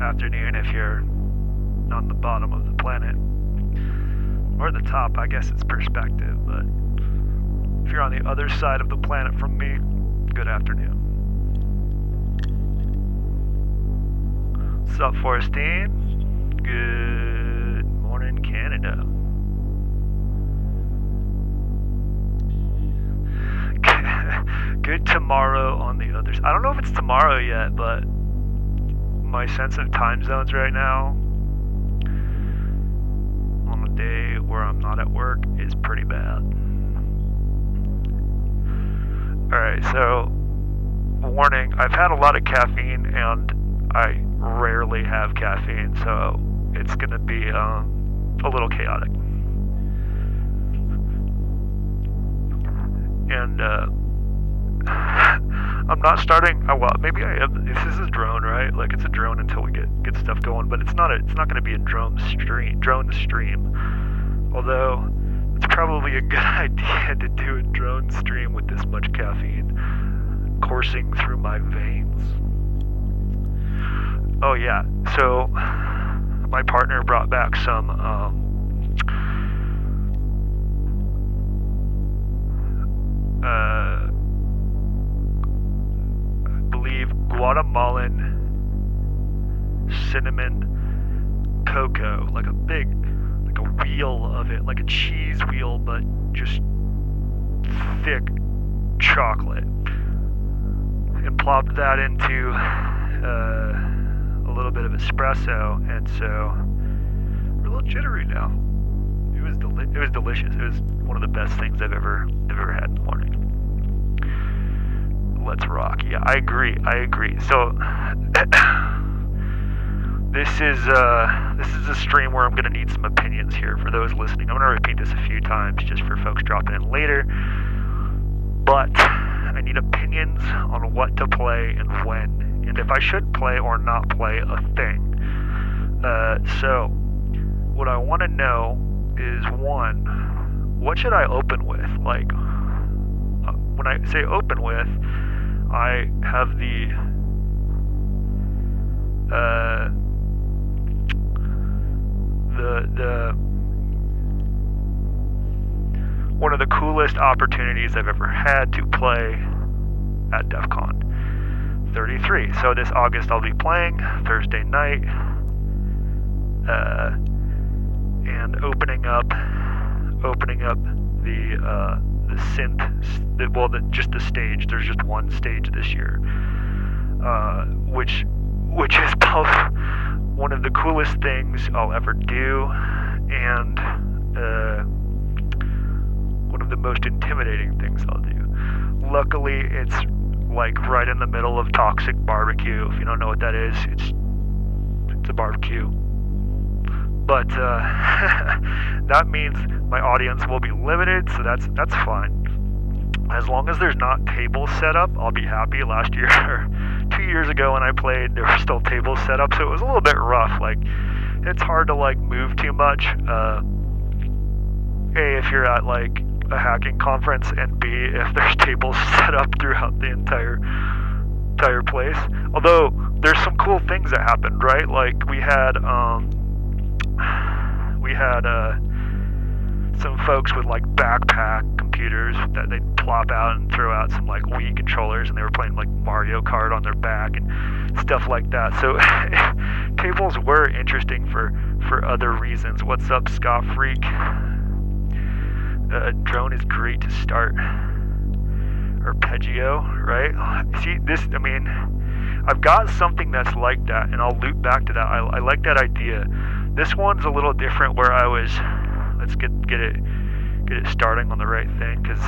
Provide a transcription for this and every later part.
afternoon if you're on the bottom of the planet. Or the top, I guess it's perspective, but if you're on the other side of the planet from me, good afternoon. What's up, Forestine? Good morning, Canada. Good tomorrow on the others. I don't know if it's tomorrow yet, but my sense of time zones right now on a day where I'm not at work is pretty bad. Alright, so warning, I've had a lot of caffeine and I rarely have caffeine, so it's gonna be a little chaotic. And I'm not starting. Well, maybe I am. This is a drone, right? Like it's a drone until we get stuff going. But it's not going to be a drone stream. Although it's probably a good idea to do a drone stream with this much caffeine coursing through my veins. Oh yeah. So my partner brought back some. Guatemalan cinnamon cocoa, like a wheel of it, like a cheese wheel, but just thick chocolate, and plopped that into a little bit of espresso, and so we're a little jittery now. It was delicious. It was one of the best things I've ever had in the morning. Let's rock. Yeah, I agree. So this is a stream where I'm gonna need some opinions here for those listening. I'm gonna repeat this a few times just for folks dropping in later. But I need opinions on what to play and when, and if I should play or not play a thing. So what I want to know is, one, what should I open with? Like, when I say open with, I have the one of the coolest opportunities I've ever had to play at DEF CON 33. So this August I'll be playing Thursday night, and opening up the synth, just the stage. There's just one stage this year, which is both one of the coolest things I'll ever do and one of the most intimidating things I'll do. Luckily, it's like right in the middle of Toxic Barbecue. If you don't know what that is, it's a barbecue. But that means my audience will be limited, so that's fine. As long as there's not tables set up, I'll be happy. Last year, 2 years ago when I played, there were still tables set up, so it was a little bit rough. Like, it's hard to like move too much. A, if you're at like a hacking conference, and B, if there's tables set up throughout the entire place. Although there's some cool things that happened, right? Like we had some folks with like backpack computers that they'd plop out and throw out some like Wii controllers, and they were playing like Mario Kart on their back and stuff like that. So tables were interesting for other reasons. What's up, Ska Freak? Drone is great to start. Arpeggio, right? See this? I mean, I've got something that's like that, and I'll loop back to that. I like that idea. This one's a little different, where I was, let's get it starting on the right thing, because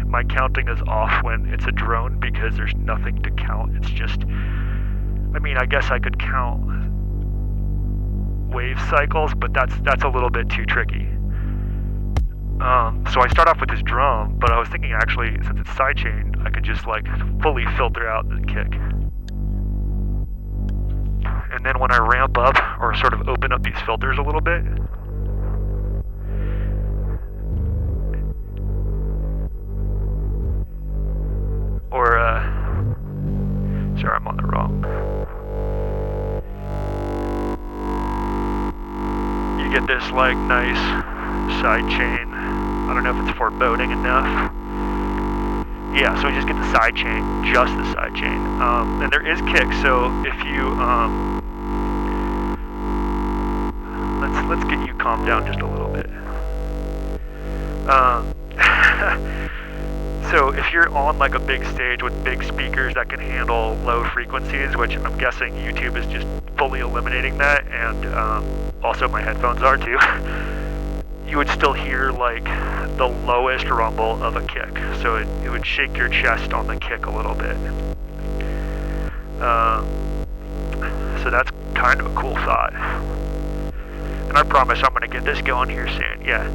my counting is off when it's a drone, because there's nothing to count. It's just, I mean, I guess I could count wave cycles, but that's a little bit too tricky. So I start off with this drum, but I was thinking actually, since it's sidechained, I could just like fully filter out the kick. And then when I ramp up, or sort of open up these filters a little bit, or sorry, I'm on the wrong. get this like nice side chain. I don't know if it's foreboding enough. Yeah, so we just get the side chain, just the side chain. And there is kick, so if you, let's get you calmed down just a little bit. So if you're on like a big stage with big speakers that can handle low frequencies, which I'm guessing YouTube is just fully eliminating that, and also my headphones are too, you would still hear like the lowest rumble of a kick. So it would shake your chest on the kick a little bit. So that's kind of a cool thought. And I promise I'm going to get this going here soon. Yeah.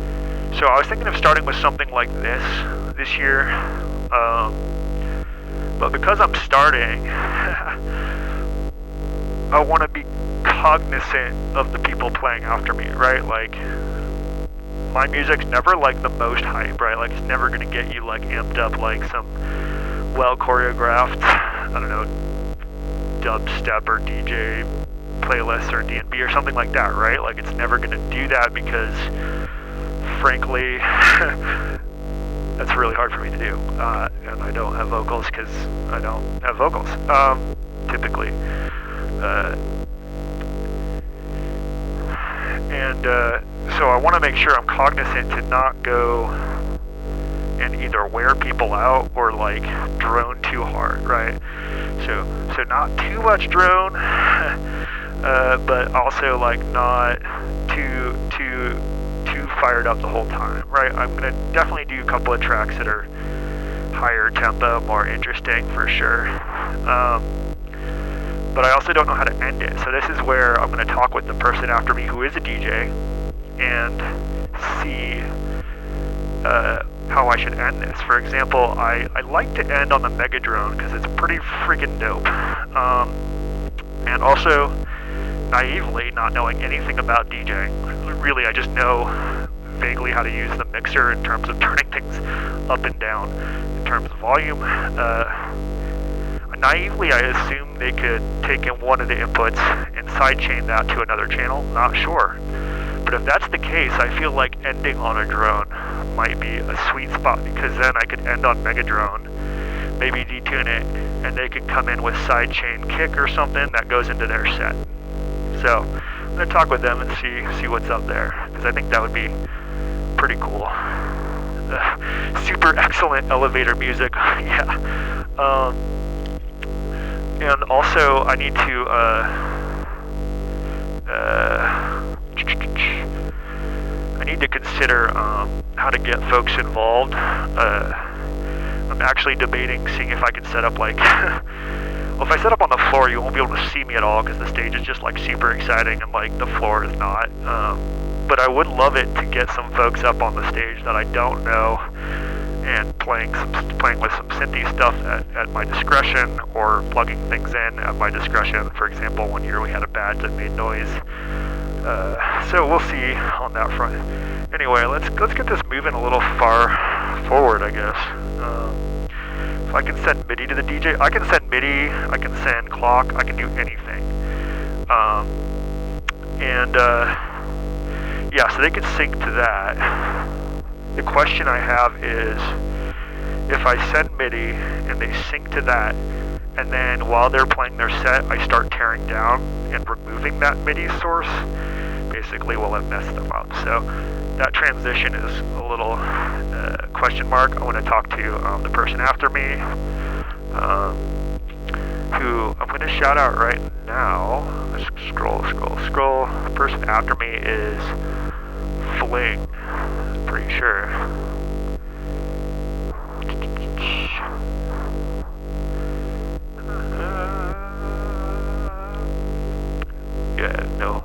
So I was thinking of starting with something like this year. But because I'm starting, I want to be cognizant of the people playing after me, right? Like, my music's never like the most hype, right? Like, it's never going to get you like amped up like some well choreographed, I don't know, dubstep or DJ playlists or D&B or something like that, right? Like, it's never going to do that because, frankly, that's really hard for me to do. And I don't have vocals because I don't have vocals, typically. So I want to make sure I'm cognizant to not go and either wear people out or like drone too hard, right? So not too much drone, but also like not too fired up the whole time, right? I'm gonna definitely do a couple of tracks that are higher tempo, more interesting for sure. But I also don't know how to end it. So this is where I'm going to talk with the person after me who is a DJ and see how I should end this. For example, I like to end on the Megadrone because it's pretty freaking dope. And also, naively, not knowing anything about DJing. Really, I just know vaguely how to use the mixer in terms of turning things up and down in terms of volume. Naively, I assume they could take in one of the inputs and sidechain that to another channel. Not sure. But if that's the case, I feel like ending on a drone might be a sweet spot, because then I could end on Megadrone, maybe detune it, and they could come in with sidechain kick or something that goes into their set. So I'm going to talk with them and see what's up there, because I think that would be pretty cool. Super excellent elevator music. Yeah. And also, I need to, consider how to get folks involved. I'm actually debating seeing if I can set up like, well, if I set up on the floor, you won't be able to see me at all because the stage is just like super exciting and like the floor is not. But I would love it to get some folks up on the stage that I don't know, and playing with some synthy stuff at my discretion, or plugging things in at my discretion. For example, one year we had a badge that made noise. So we'll see on that front. Anyway, let's get this moving a little far forward, I guess. If I can send MIDI to the DJ, I can send MIDI, I can send clock, I can do anything. Yeah, so they can sync to that. The question I have is, if I send MIDI and they sync to that, and then while they're playing their set, I start tearing down and removing that MIDI source, basically will have messed them up. So that transition is a little question mark. I want to talk to the person after me, who I'm going to shout out right now. Let's scroll. The person after me is Fling. Pretty sure. Yeah, no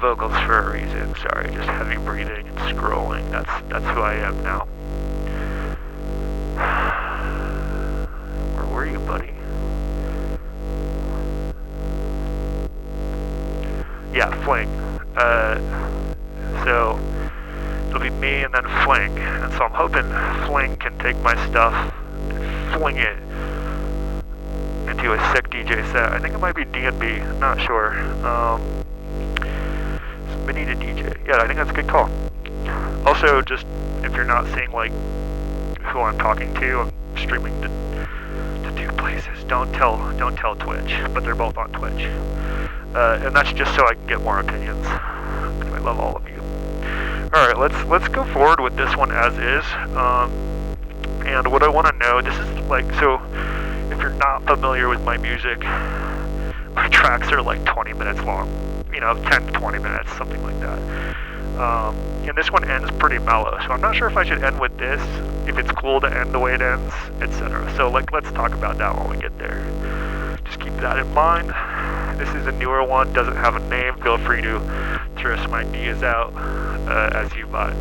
vocals for a reason. Sorry, just heavy breathing and scrolling. That's who I am now. Where were you, buddy? Yeah, Fling. So it'll be me and then Fling, and so I'm hoping Fling can take my stuff and fling it into a sick DJ set. I think it might be D&B, not sure. Mini to DJ. Yeah, I think that's a good call. Also, just if you're not seeing like who I'm talking to, I'm streaming to two places. Don't tell Twitch, but they're both on Twitch, and that's just so I can get more opinions. I love all of you. All right, let's go forward with this one as is. And what I want to know, this is like, so if you're not familiar with my music, my tracks are like 20 minutes long, 10 to 20 minutes, something like that. And this one ends pretty mellow, so I'm not sure if I should end with this, if it's cool to end the way it ends, etc. So let's talk about that when we get there. Just keep that in mind. This is a newer one, doesn't have a name. Feel free to throw some ideas out as you vibe.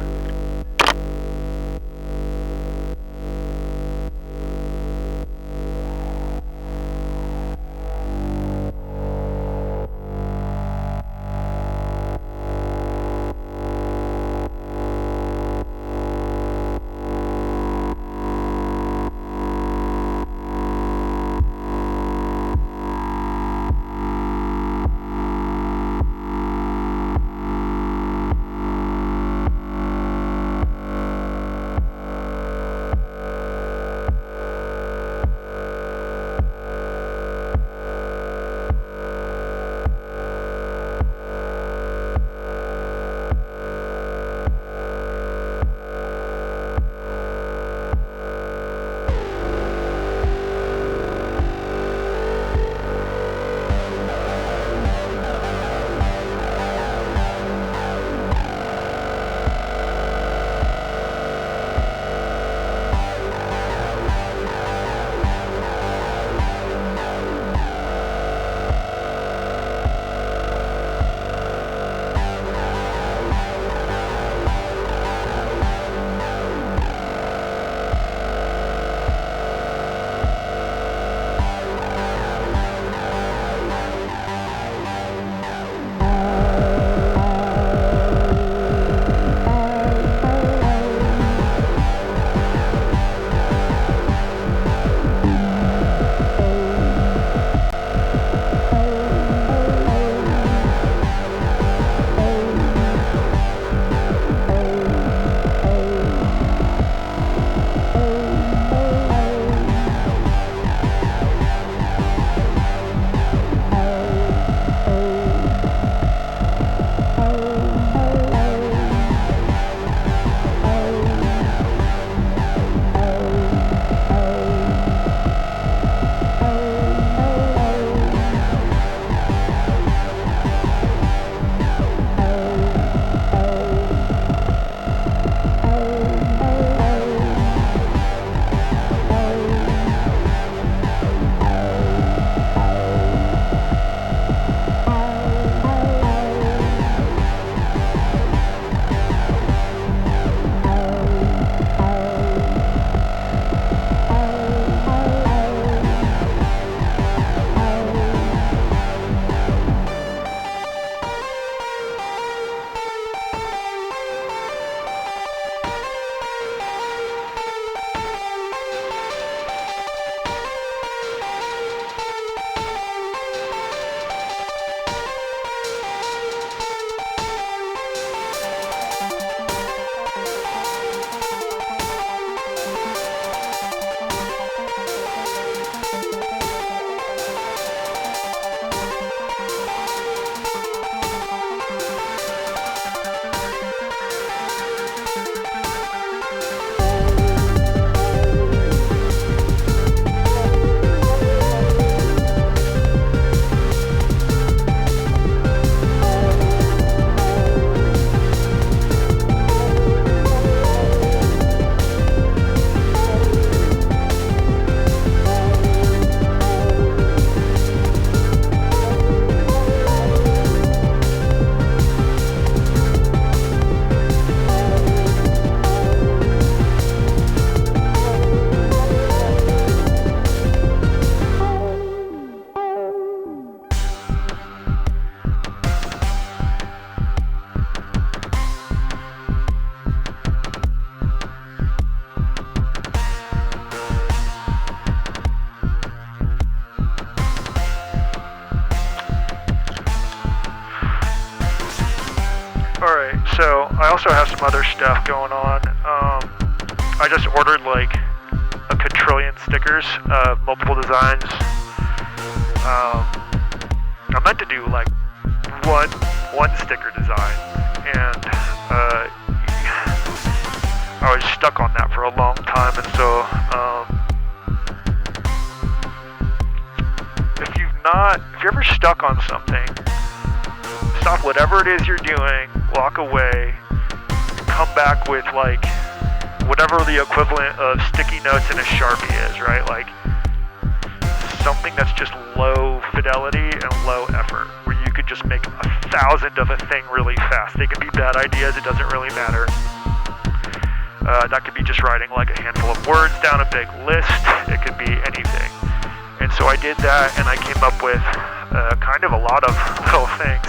So I also have some other stuff going on. I just ordered like a quadrillion stickers of multiple designs. I meant to do like one sticker design, and I was stuck on that for a long time. And so if you're ever stuck on something, stop whatever it is you're doing, walk away, come back with like whatever the equivalent of sticky notes and a Sharpie is, right? Like something that's just low fidelity and low effort, where you could just make 1,000 of a thing really fast. They can be bad ideas, it doesn't really matter. That could be just writing like a handful of words down a big list. It could be anything. And so I did that, and I came up with kind of a lot of little things,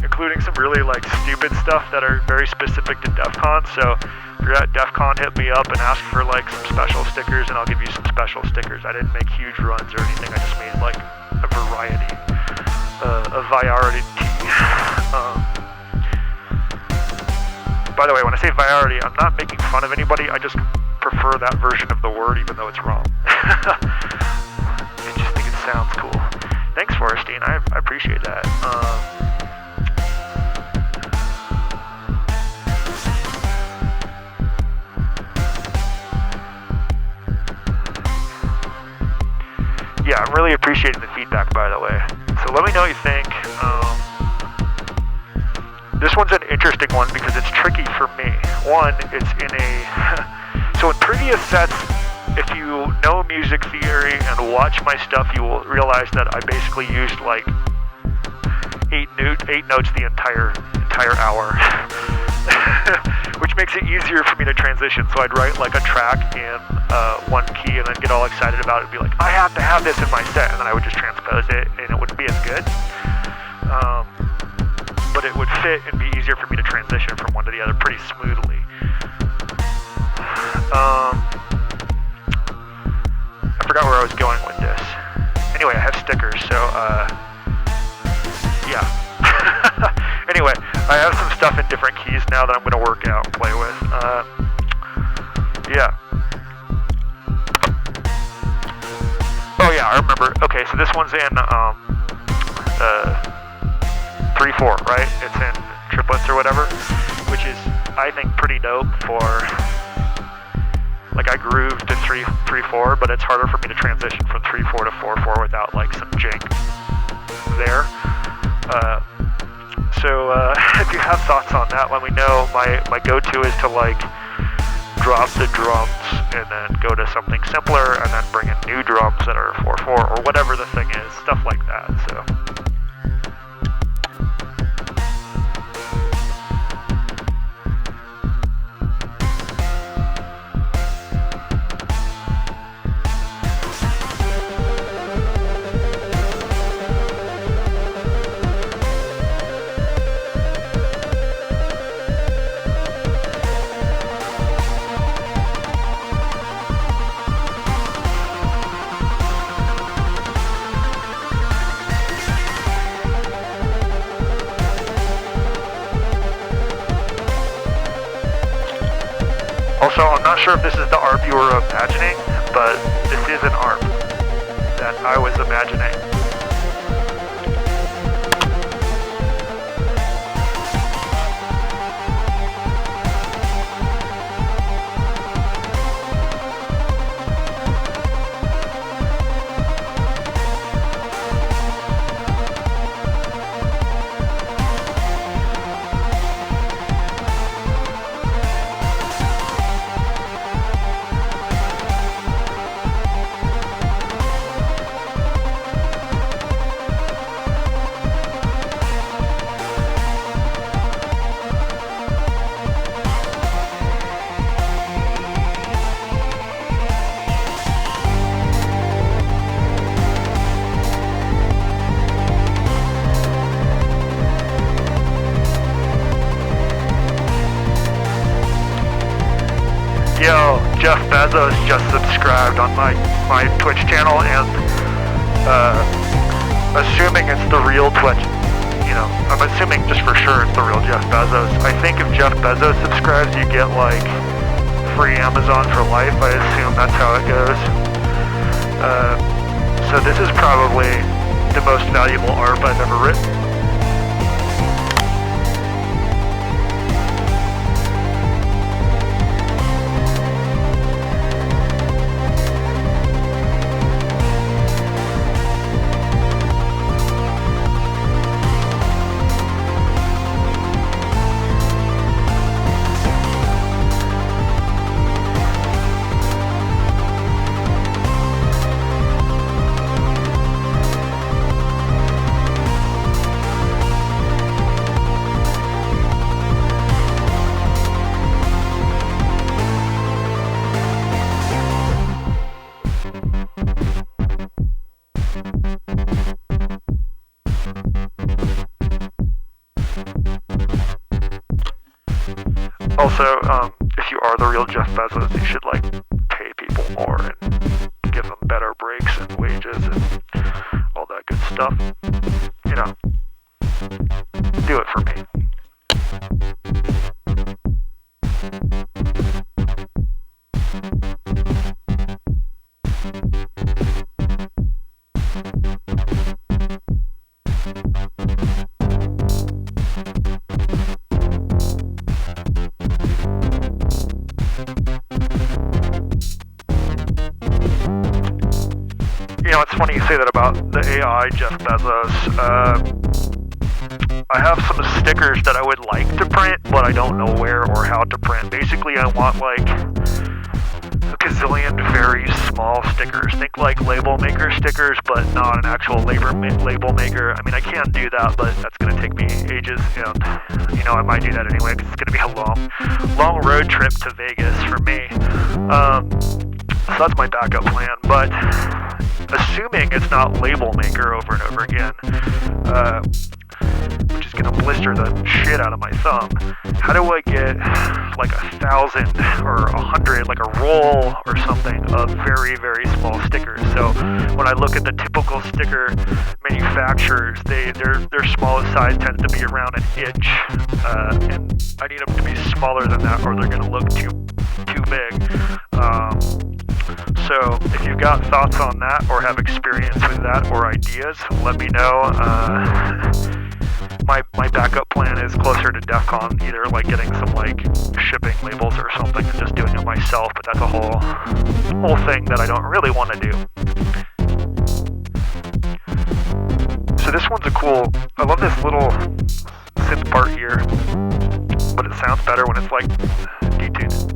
including some really like stupid stuff that are very specific to DEF CON. So if you're at DEF CON, hit me up and ask for like some special stickers, and I'll give you some special stickers. I didn't make huge runs or anything. I just made like a variety, a variety. By the way, when I say variety, I'm not making fun of anybody. I just prefer that version of the word, even though it's wrong. I just think it sounds cool. Thanks, Forrestine. I appreciate that. Yeah, I'm really appreciating the feedback, by the way. So let me know what you think. This one's an interesting one because it's tricky for me. One, it's in a... So in previous sets, if you know music theory and watch my stuff, you will realize that I basically used like eight notes the entire hour. Which makes it easier for me to transition. So I'd write like a track in one key and then get all excited about it and be like, I have to have this in my set, and then I would just transpose it and it wouldn't be as good. But it would fit and be easier for me to transition from one to the other pretty smoothly. I forgot where I was going with this. Anyway, I have stickers, so yeah. Anyway, I have some stuff in different keys now that I'm going to work out and play with. Yeah. Oh yeah, I remember. Okay, so this one's in 3/4, right? It's in triplets or whatever, which is, I think, pretty dope for, like, I groove to 3/4, but it's harder for me to transition from 3/4 to 4/4 without like some jank there. So if you have thoughts on that, let me know. My go-to is to like drop the drums and then go to something simpler and then bring in new drums that are 4/4 or whatever the thing is, stuff like that. So. Also, I'm not sure if this is the ARP you were imagining, but this is an ARP that I was imagining. Yo, Jeff Bezos just subscribed on my Twitch channel, and assuming it's the real Twitch I'm assuming just for sure it's the real Jeff Bezos. I think if Jeff Bezos subscribes, you get like free Amazon for life. I assume that's how it goes. So this is probably the most valuable ARP I've ever written. Also, if you are the real Jeff Bezos, you should like pay people more and give them better breaks and wages and all that good stuff. Do it for me. It's funny you say that about the AI Jeff Bezos. I have some stickers that I would like to print, but I don't know where or how to print. Basically, I want like a gazillion very small stickers. Think like label maker stickers, but not an actual label maker. I mean, I can do that, but that's going to take me ages, and I might do that anyway because it's going to be a long road trip to Vegas for me. So that's my backup plan, but assuming it's not label maker over and over again, which is going to blister the shit out of my thumb, how do I get like 1,000 or 100, like a roll or something of very, very small stickers? So when I look at the typical sticker manufacturers, their smallest size tends to be around an inch, and I need them to be smaller than that or they're going to look too big. So if you've got thoughts on that or have experience with that or ideas, let me know. My backup plan is closer to DEF CON, either like getting some like shipping labels or something and just doing it myself, but that's a whole thing that I don't really want to do. So this one's I love this little synth part here, but it sounds better when it's like detuned.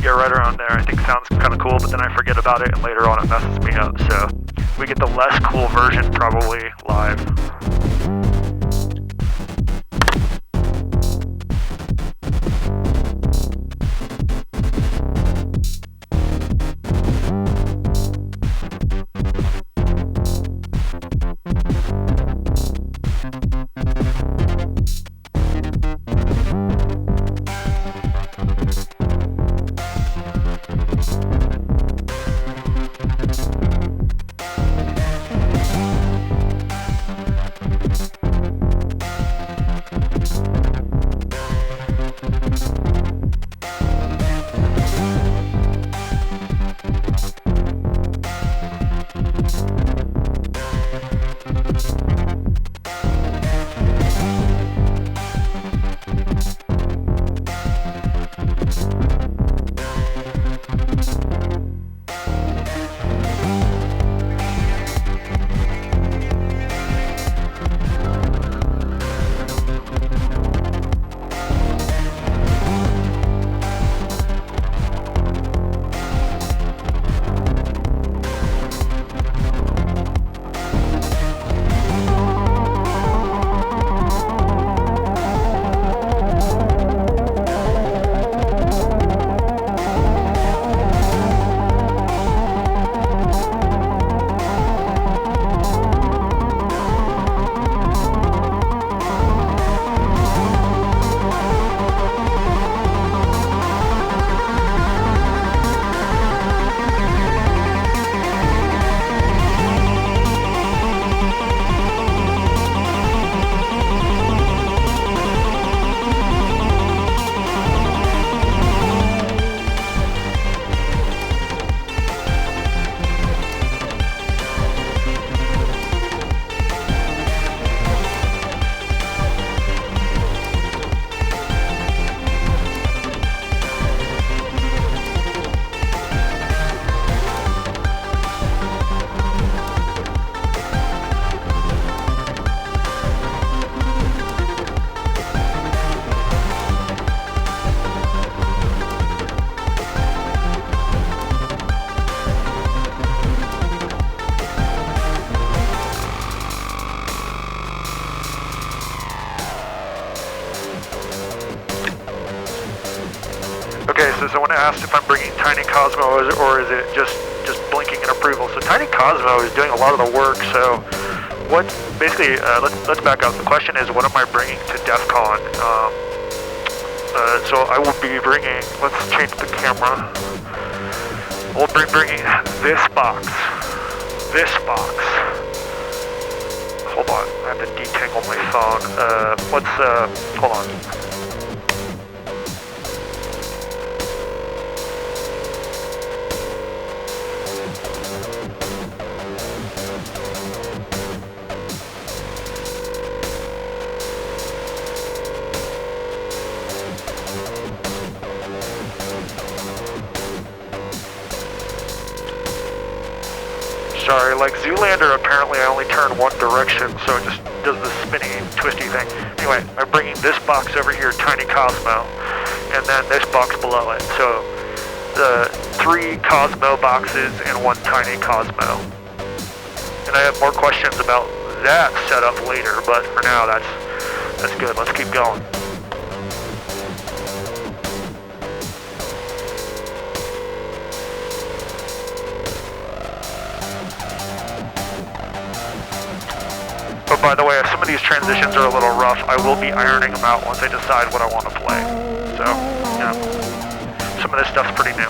Right around there, I think sounds kind of cool, but then I forget about it and later on it messes me up. So we get the less cool version probably live. So someone asked if I'm bringing Tiny Cosmo or is it just blinking in approval. So Tiny Cosmo is doing a lot of the work. So what basically, let's back up. The question is, what am I bringing to DEF CON? So I will be bringing, let's change the camera. We'll be bringing this box. Hold on, I have to detangle my phone. Hold on. Sorry, like Zoolander, apparently I only turn one direction, so it just does the spinny, twisty thing. Anyway, I'm bringing this box over here, Tiny Cosmo, and then this box below it. So the 3 Cosmo boxes and 1 Tiny Cosmo. And I have more questions about that setup later, but for now that's good. Let's keep going. But by the way, if some of these transitions are a little rough, I will be ironing them out once I decide what I want to play. So, yeah, some of this stuff's pretty new.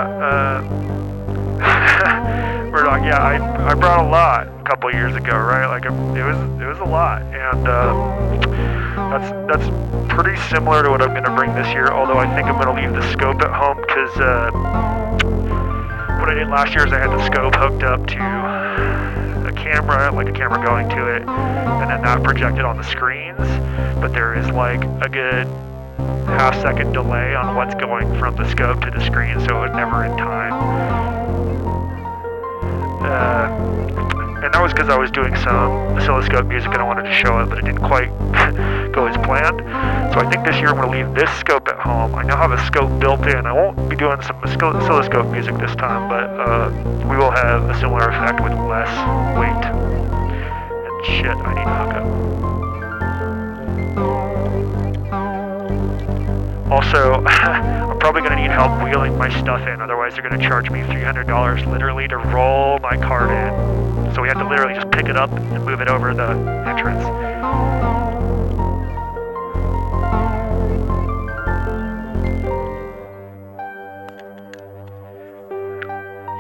Yeah, Murdoch, yeah, I brought a lot a couple years ago, right? Like it was a lot, and that's pretty similar to what I'm gonna bring this year. Although I think I'm gonna leave the scope at home because what I did last year is I had the scope hooked up to a camera, like a camera going to it, and then that projected on the screens. But there is like a good half-second delay on what's going from the scope to the screen, so it never in time. And that was because I was doing some oscilloscope music and I wanted to show it, but it didn't quite go as planned. So I think this year I'm going to leave this scope at home. I now have a scope built in. I won't be doing some oscilloscope music this time, but we will have a similar effect with less weight. And shit, I need to hook up. Also, I'm probably going to need help wheeling my stuff in, otherwise they're going to charge me $300 literally to roll my cart in. So we have to literally just pick it up and move it over the entrance.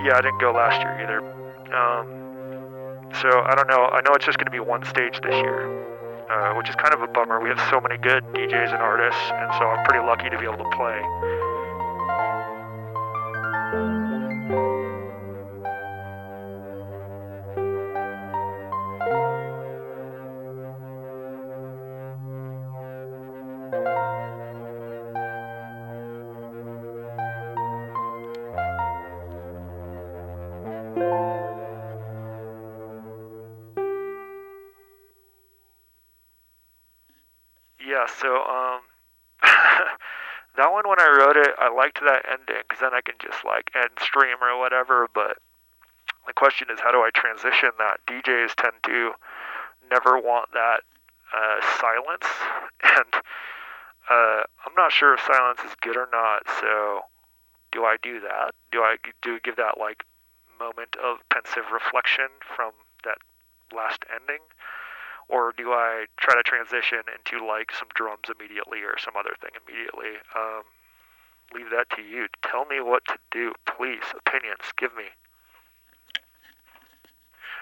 Yeah, I didn't go last year either. So I don't know. I know it's just going to be one stage this year, which is kind of a bummer. We have so many good DJs and artists, and so I'm pretty lucky to be able to play. Yeah, so that one, when I wrote it, I liked that ending because then I can just like end stream or whatever. But the question is, how do I transition that? DJs tend to never want that silence, and I'm not sure if silence is good or not. So do I do that? Do I give that like moment of pensive reflection from that last ending? Or do I try to transition into like some drums immediately or some other thing immediately? Leave that to you. Tell me what to do, please. Opinions, give me.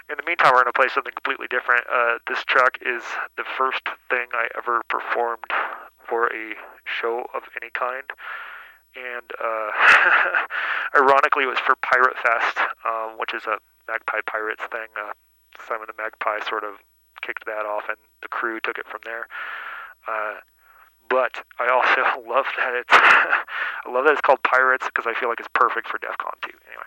In the meantime, we're going to play something completely different. This track is the first thing I ever performed for a show of any kind. And ironically, it was for Pirate Fest, which is a Magpie Pirates thing. Simon the Magpie sort of kicked that off, and the crew took it from there. But I also love that it's called Pirates because I feel like it's perfect for DEF CON 2. Anyway.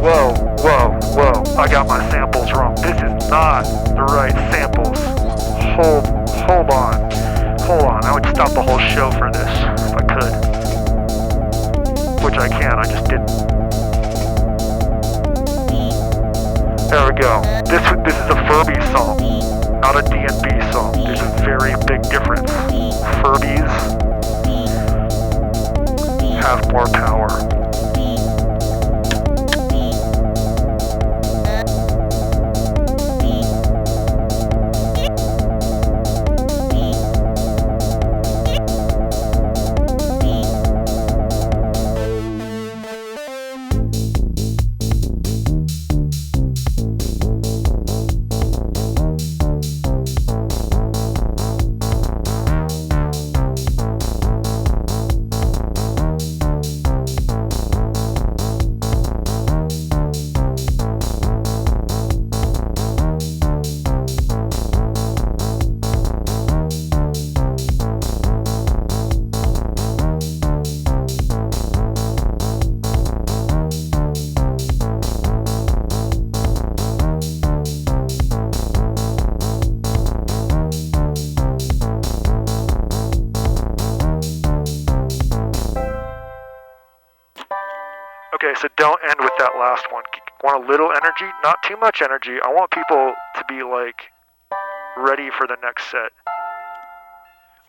Whoa, whoa, whoa. I got my samples wrong. This is not the right samples. Hold on. Hold on. I would stop the whole show for this if I could. Which I can, I just didn't. There we go. This is a Furby song, not a D&B song. There's a very big difference. Furbies have more power. Okay, so don't end with that last one. Want a little energy, not too much energy. I want people to be like ready for the next set.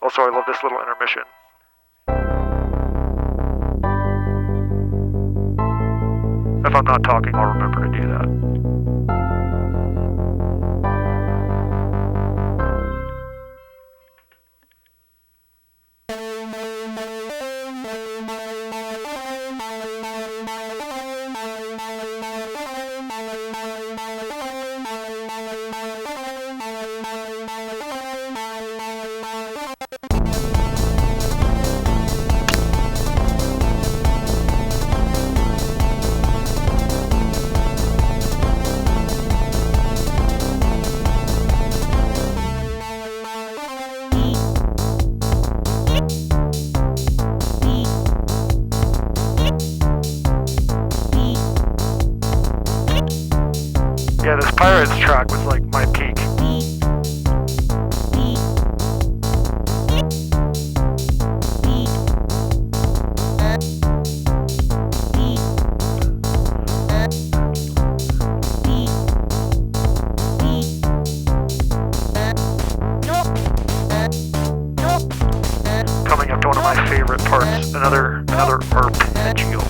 Also, I love this little intermission. If I'm not talking, I'll remember to do that. Yeah, this Pirates track was like my peak. Coming up to one of my favorite parts, another arpeggio.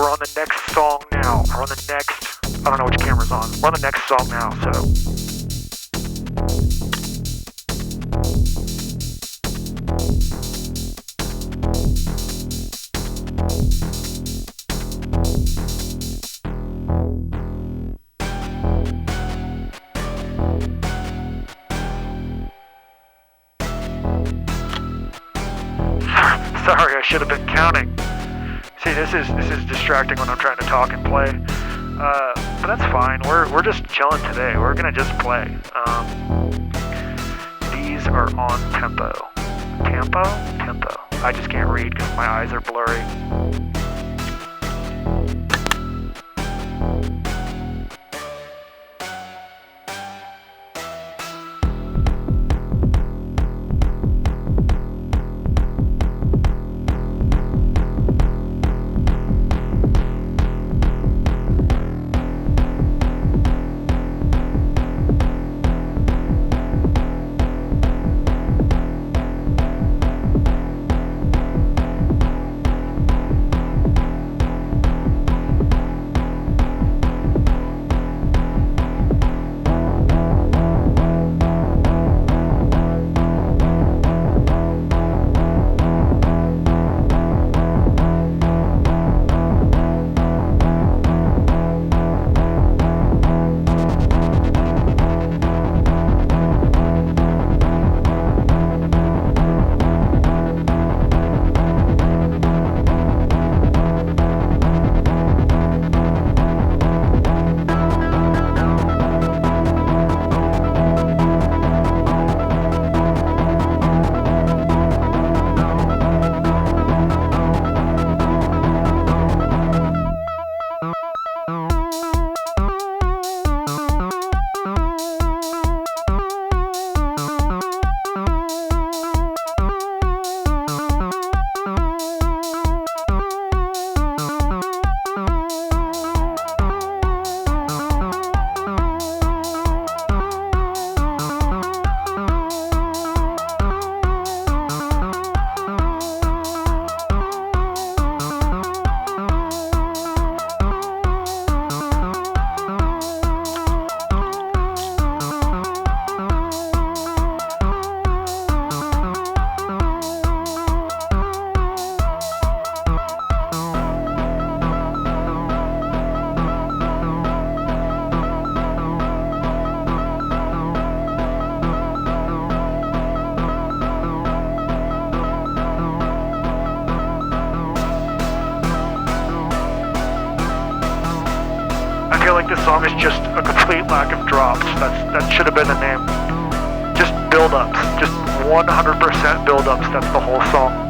we're on the next song now. We're on the next, I don't know which camera's on. We're on the next song now, so. Sorry, I should have been counting. See, this is distracting when I'm trying to talk and play. But that's fine. We're just chilling today. We're gonna just play. These are on tempo. Tempo. I just can't read because my eyes are blurry. This song is just a complete lack of drops. That should have been the name. Just build-ups. Just 100% build-ups. That's the whole song.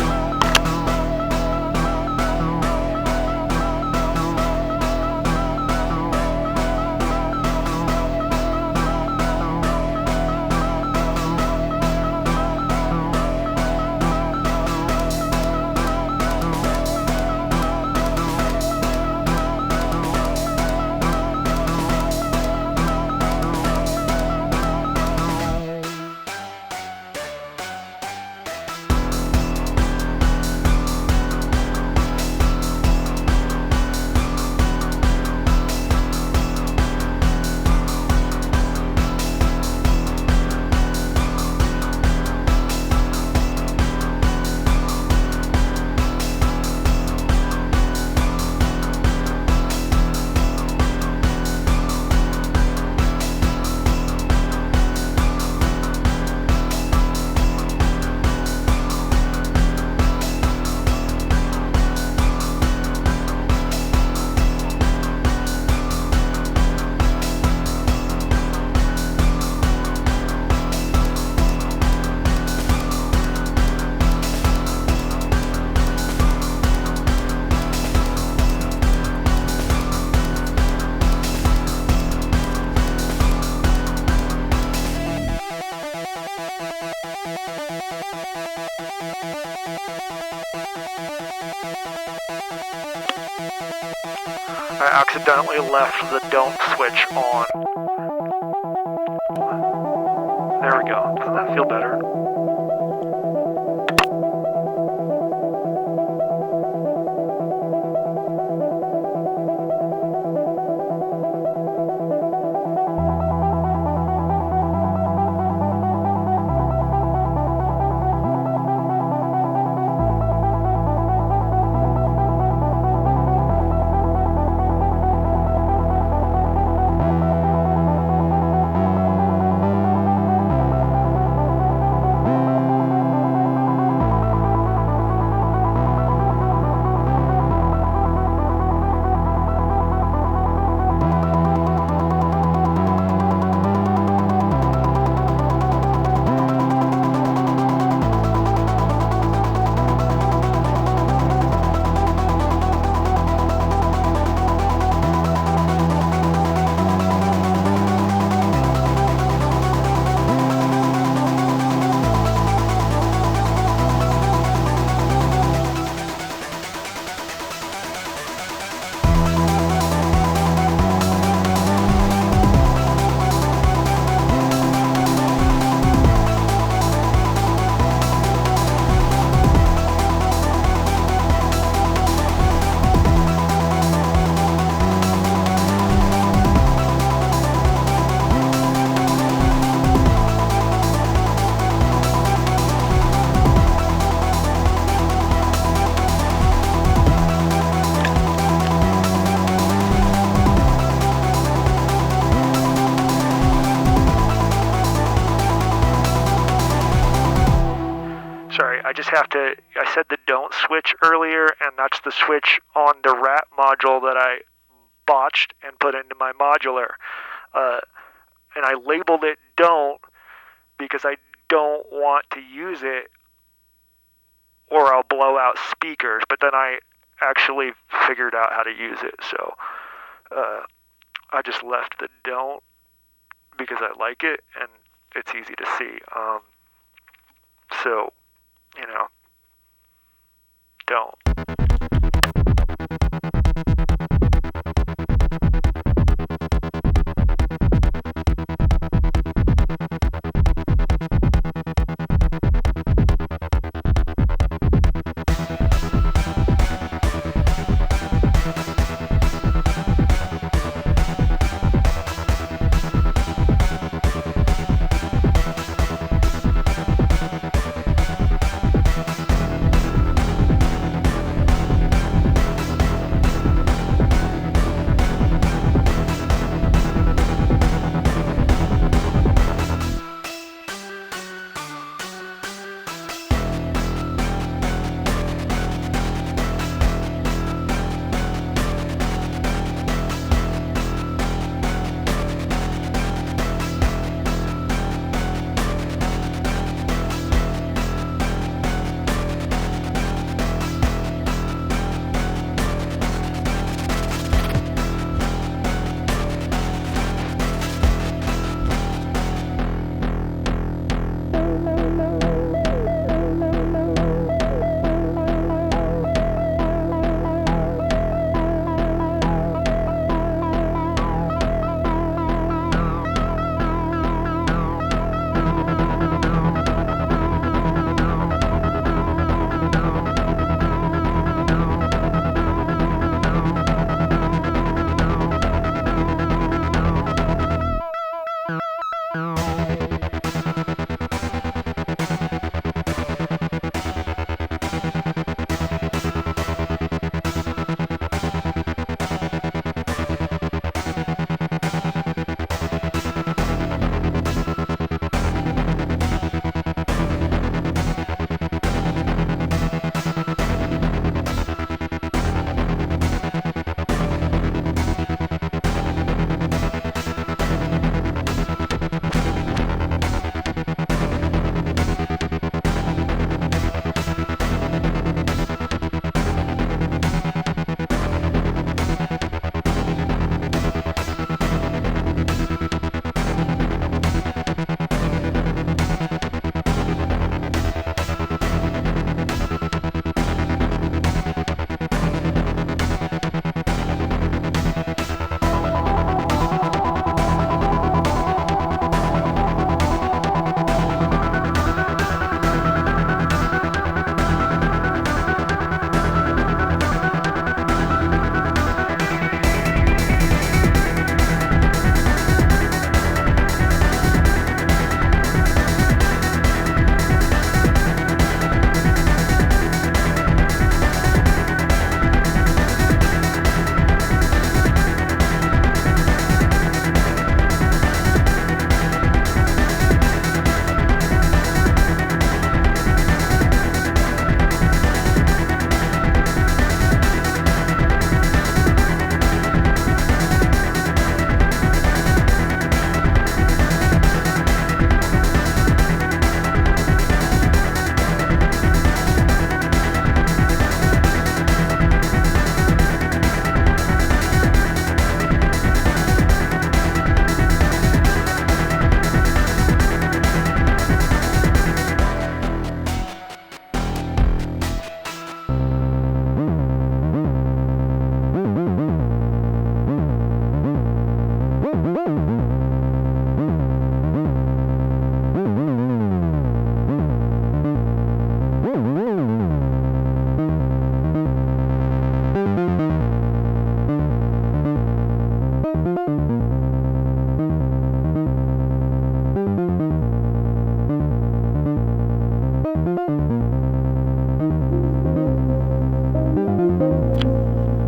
I accidentally left the don't switch on. There we go. Doesn't that feel better? just have to, I said the don't switch earlier, and that's the switch on the rat module that I botched and put into my modular. And I labeled it don't because I don't want to use it or I'll blow out speakers, but then I actually figured out how to use it, so I just left the don't because I like it and it's easy to see. So, you know, don't.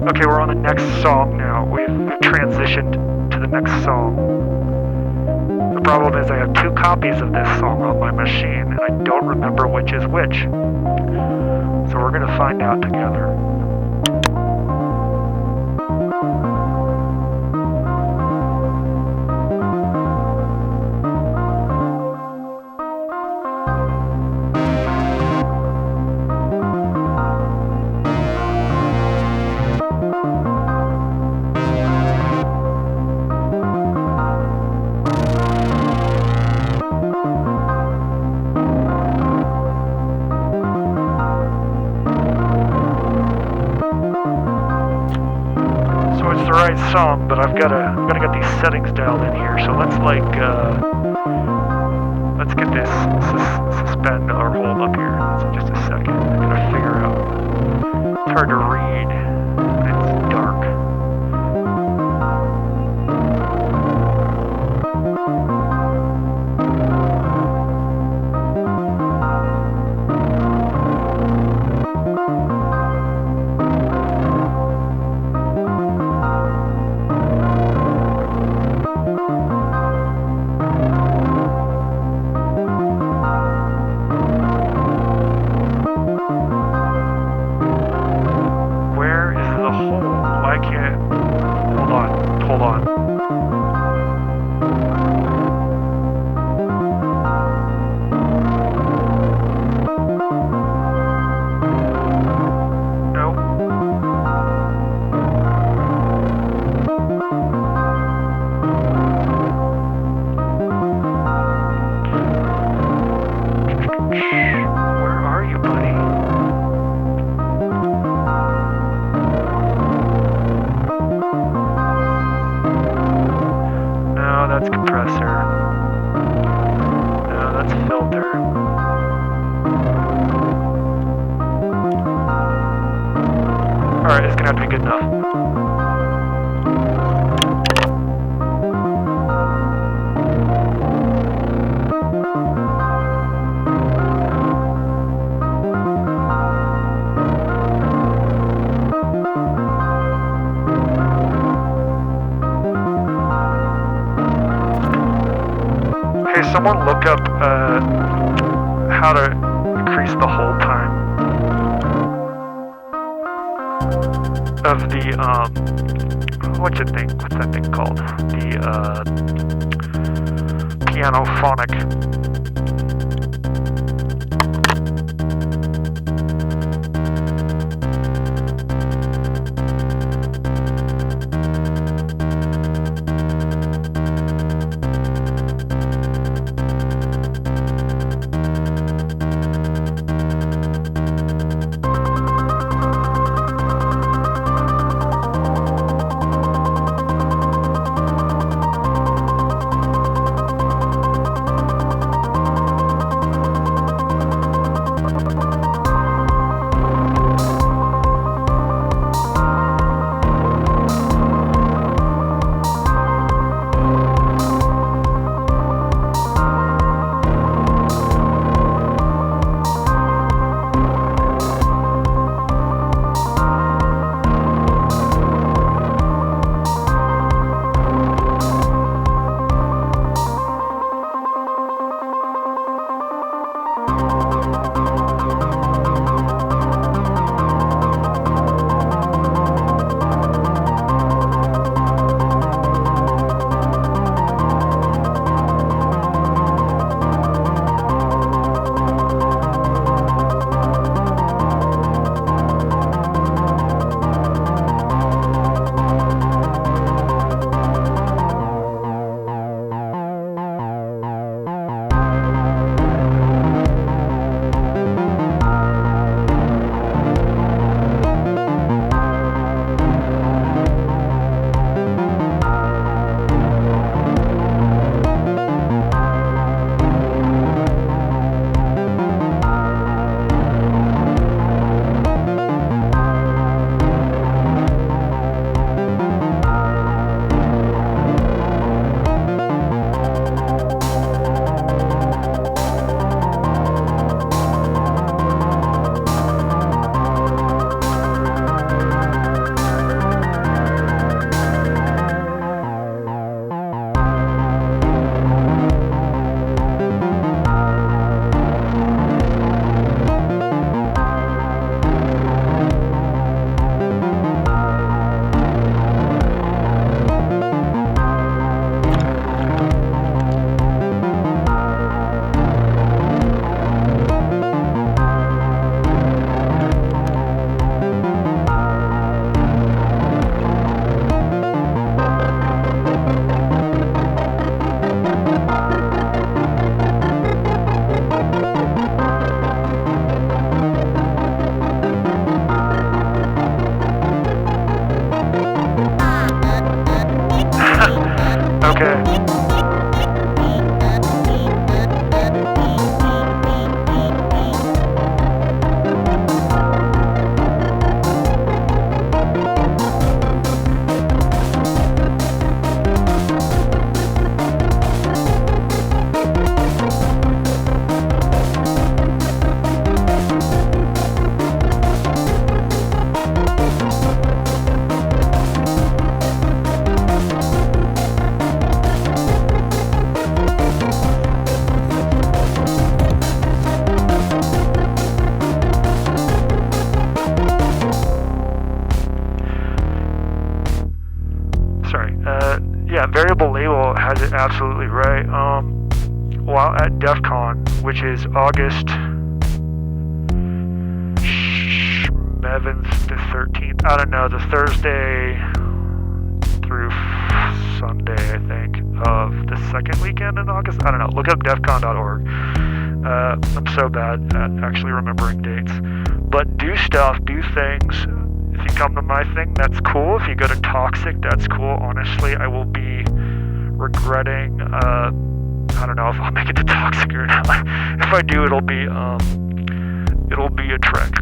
Okay, we're on the next song now. We've transitioned to the next song. problem is I have 2 copies of this song on my machine, and I don't remember which is which. So we're gonna find out together. Right song, but I'm gonna get these settings dialed in here. So let's get this suspend or hold up here. So just a second. I'm gonna figure out. It's hard to read. It's dark. Hold on. Nope. Where are you, buddy? That's compressor. No, that's filter. Alright, it's gonna have to be good enough. Hey, someone look up how to increase the hold time of the what's that thing called? The piano phonic. absolutely right. While at DEF CON, which is August 7th to 13th, I don't know, the Thursday through Sunday, I think, of the second weekend in August. I don't know. Look up defcon.org. I'm so bad at actually remembering dates. But do stuff, do things. If you come to my thing, that's cool. If you go to Toxic, that's cool. Honestly, I will be regretting, I don't know if I'll make it to Toxic or not. If I do, it'll be a trek.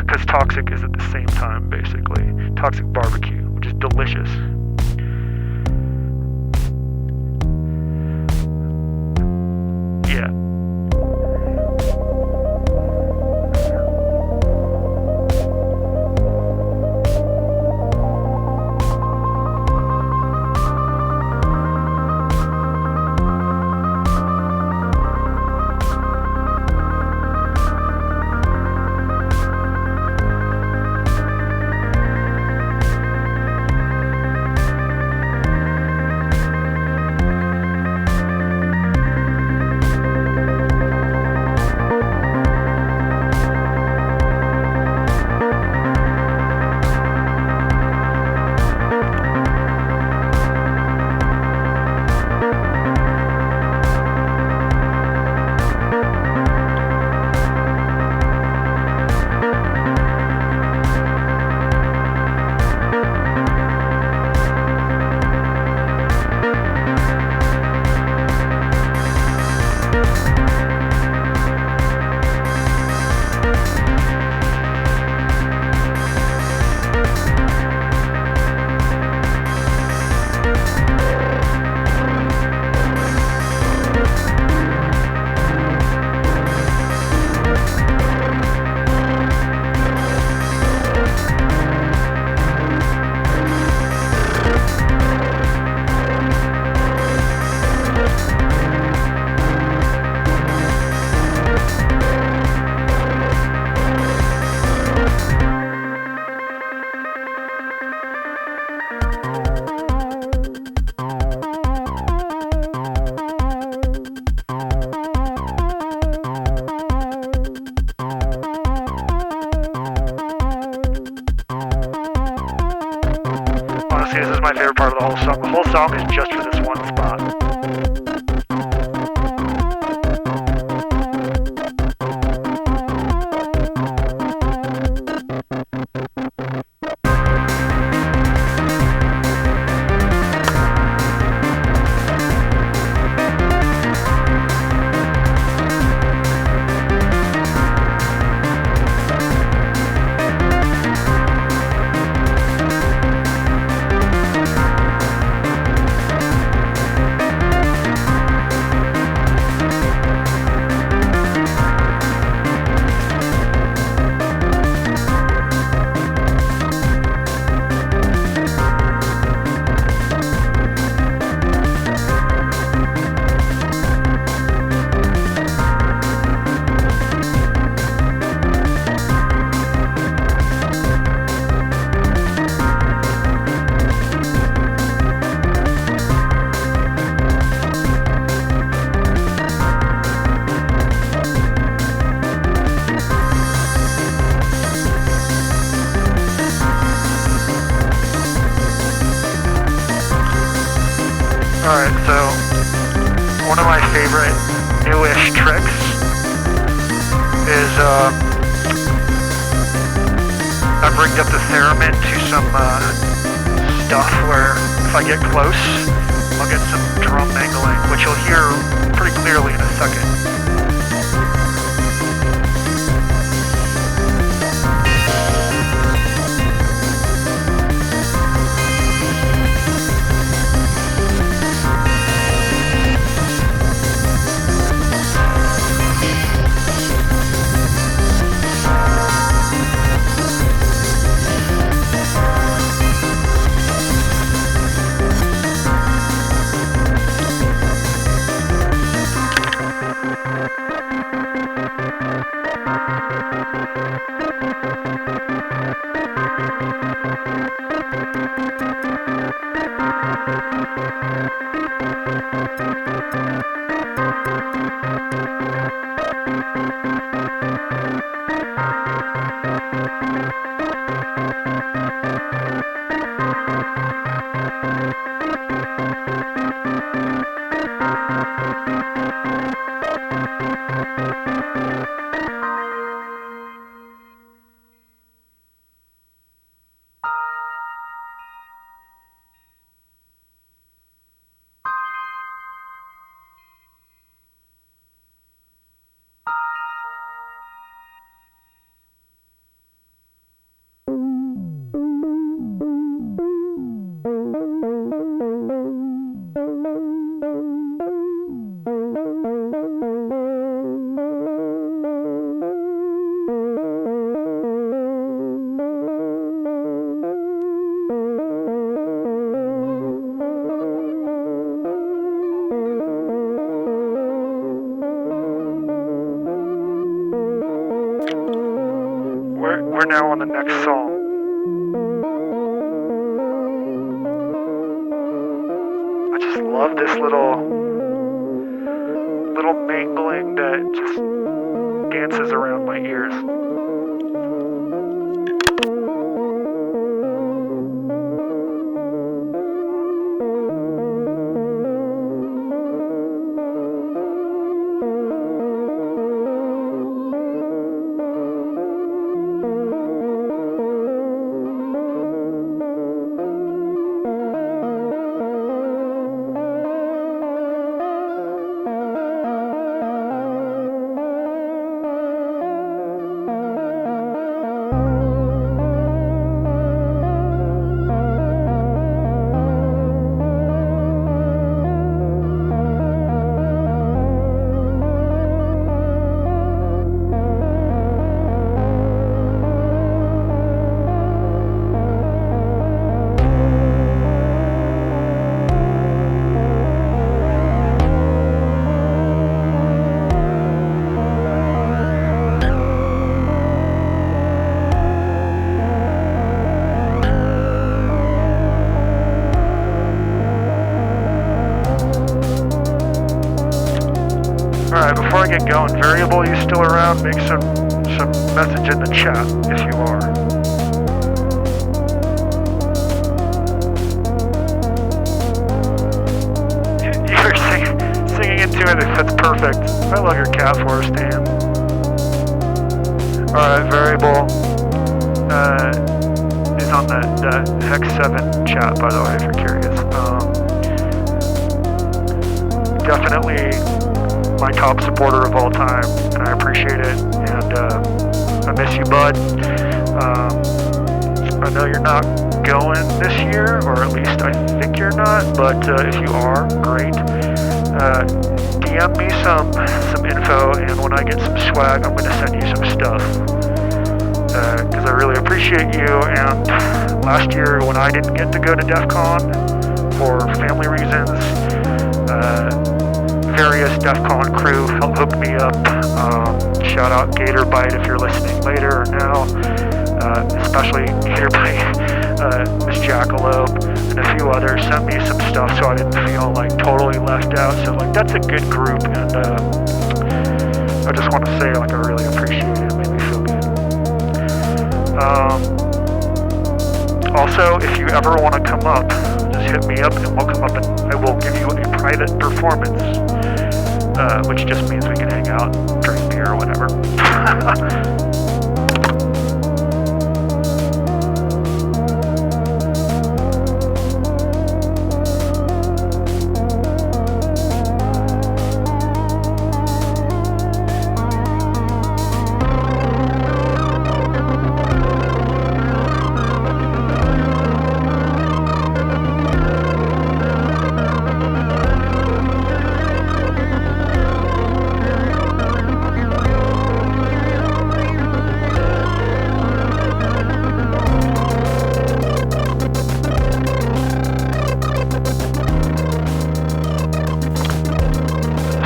Because Toxic is at the same time, basically. Toxic Barbecue, which is delicious. Yeah. Honestly, this is my favorite part of the whole song. The whole song is just for this one spot. Alright, so one of my favorite newish tricks is I've rigged up the theremin to some stuff where if I get close, I'll get some drum mangling, which you'll hear pretty clearly in a second. We're now on the next song. I just love this little mangling that just dances around my ears. Alright, before I get going, Variable, you still around? Make some message in the chat if you are. You're singing into it, that's perfect. I love your cat forest, Dan. Alright, Variable is on the heckseven chat, by the way, if you're curious. Definitely my top supporter of all time, and I appreciate it, and I miss you, bud. I know you're not going this year, or at least I think you're not, but if you are, great. DM me some info, and when I get some swag, I'm going to send you some stuff, because I really appreciate you. And last year when I didn't get to go to DEF CON for family reasons, various DEF CON crew helped hook me up. Shout out Gatorbite if you're listening later or now, especially Gatorbite, Miss Jackalope, and a few others sent me some stuff so I didn't feel like totally left out. So like that's a good group, and I just want to say like I really appreciate it. It made me feel good. Also, if you ever want to come up, just hit me up and we'll come up and I will give you a private performance, which just means we can hang out, drink beer or whatever.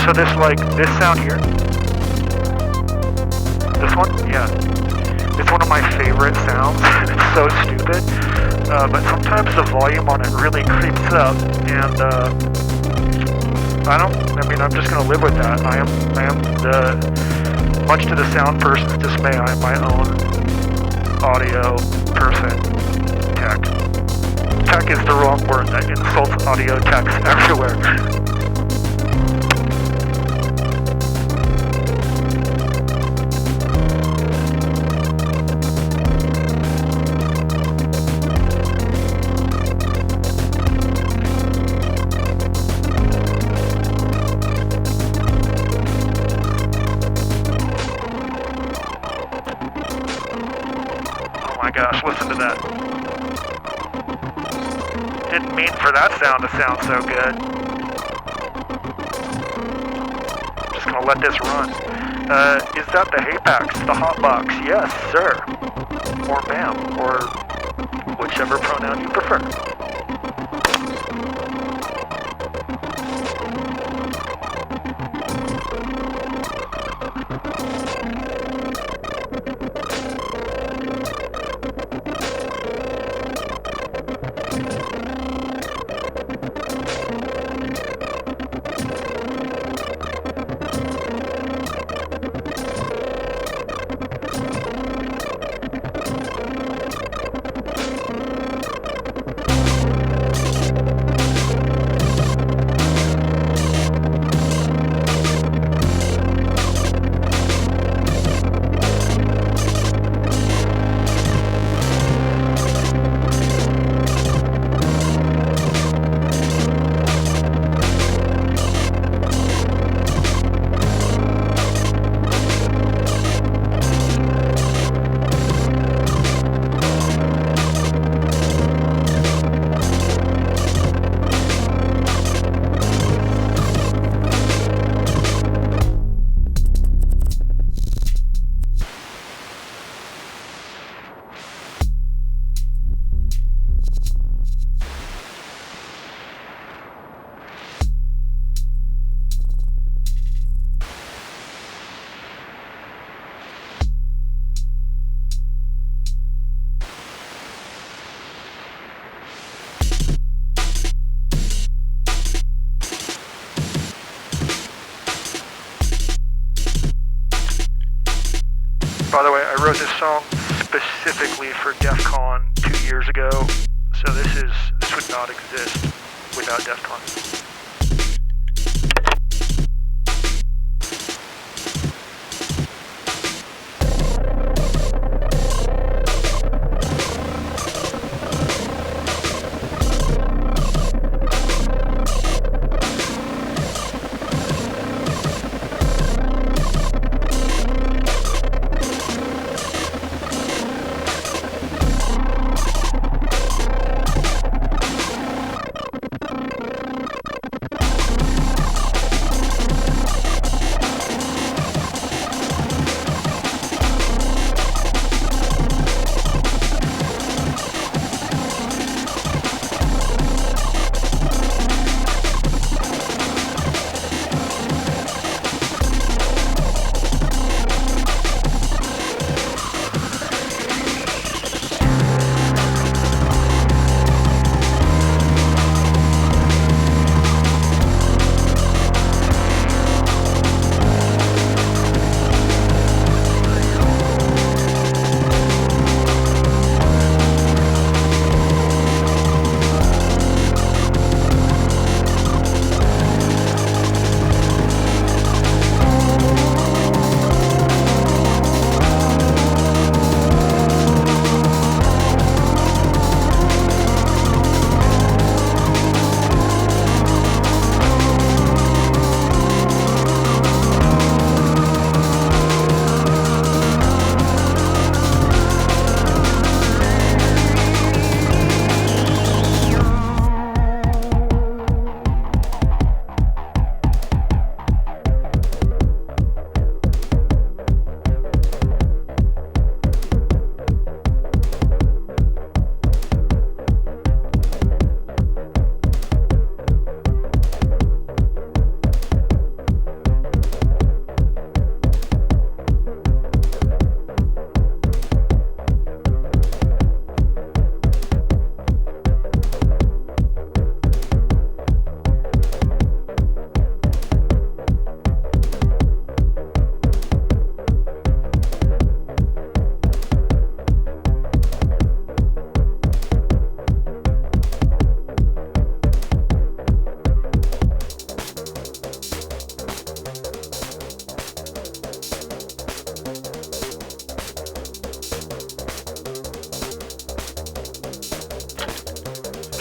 So this sound here, this one, yeah, it's one of my favorite sounds. It's so stupid, but sometimes the volume on it really creeps up, and I'm just gonna live with that. I am much to the sound person's dismay, I am my own audio person. Tech. Tech is the wrong word, that insults audio techs everywhere. Oh my gosh, listen to that. Didn't mean for that sound to sound so good. Just gonna let this run. Is that the Hapax, the hotbox? Yes, sir. Or ma'am, or whichever pronoun you prefer. By the way, I wrote this song specifically for DEF CON 2 years ago, so this would not exist without DEF CON.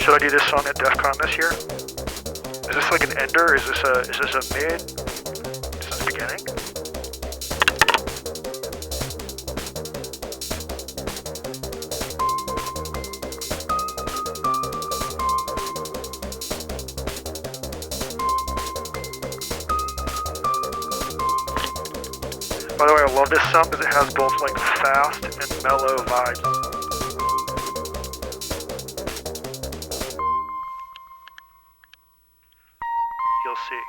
Should I do this song at DEF CON this year? Is this like an ender? Is this a mid? Is this the beginning? By the way, I love this song because it has both like fast and mellow vibes. You'll see.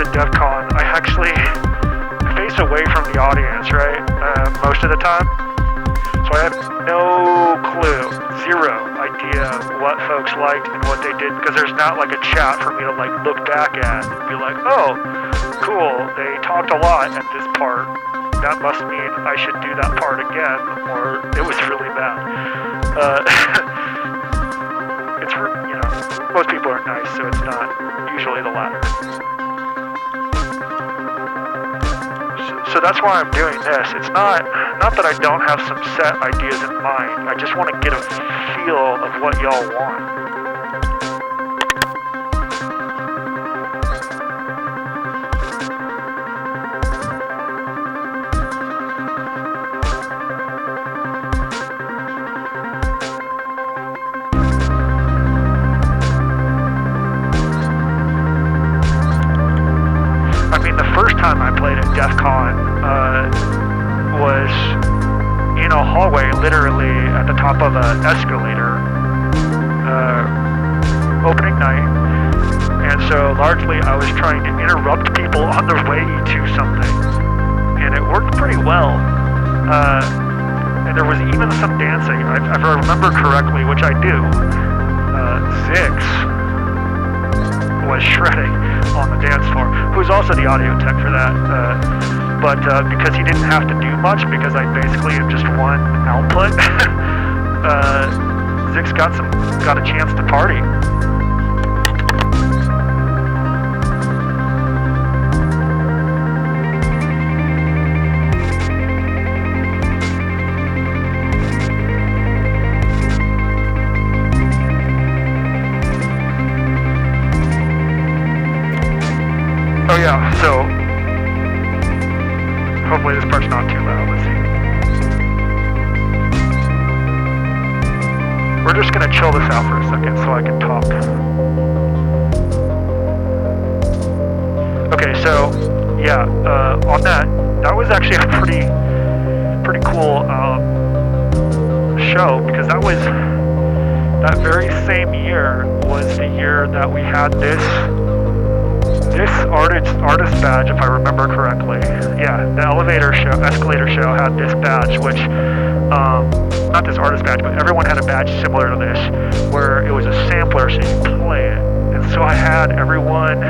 at DEF CON, I actually face away from the audience, right? Most of the time. So I have no clue, zero idea what folks liked and what they did, because there's not like a chat for me to like look back at and be like, oh, cool, they talked a lot at this part. That must mean I should do that part again, or it was really bad. It's, you know, most people are nice, so it's not usually the latter. So that's why I'm doing this. It's not that I don't have some set ideas in mind. I just want to get a feel of what y'all want. I mean, the first time I played at DEF CON was in a hallway, literally at the top of an escalator, opening night, and so largely I was trying to interrupt people on their way to something, and it worked pretty well, and there was even some dancing, if I remember correctly, which I do. Zix was shredding on the dance floor, who's also the audio tech for that, but because he didn't have to do much, because I basically am just one output, Zix got a chance to party. Oh yeah, so hopefully this part's not too loud. Let's see. We're just gonna chill this out for a second so I can talk. Okay, so yeah, on that was actually a pretty cool show, because that very same year was the year that we had this artist badge, if I remember correctly. Yeah, the escalator show had this badge, which, not this artist badge, but everyone had a badge similar to this, where it was a sampler so you could play it. And so I had everyone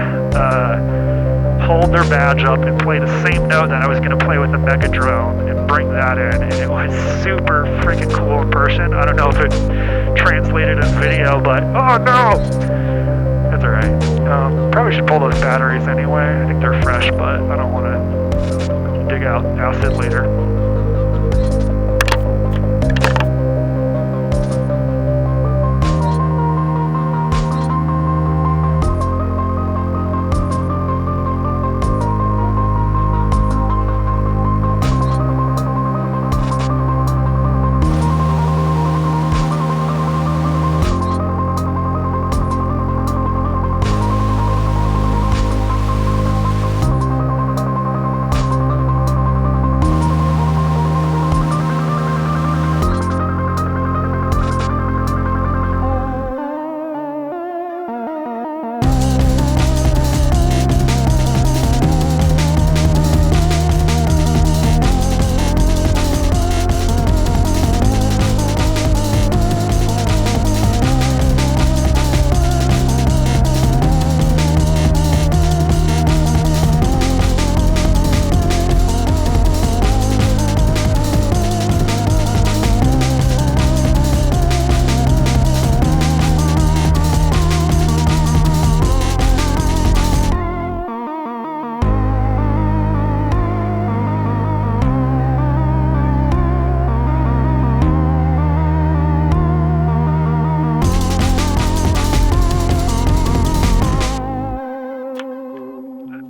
hold their badge up and play the same note that I was going to play with the Mega Drone and bring that in, and it was super freaking cool in person. I don't know if it translated in video, but oh no! That's alright. Probably should pull those batteries anyway. I think they're fresh, but I don't want to dig out acid later.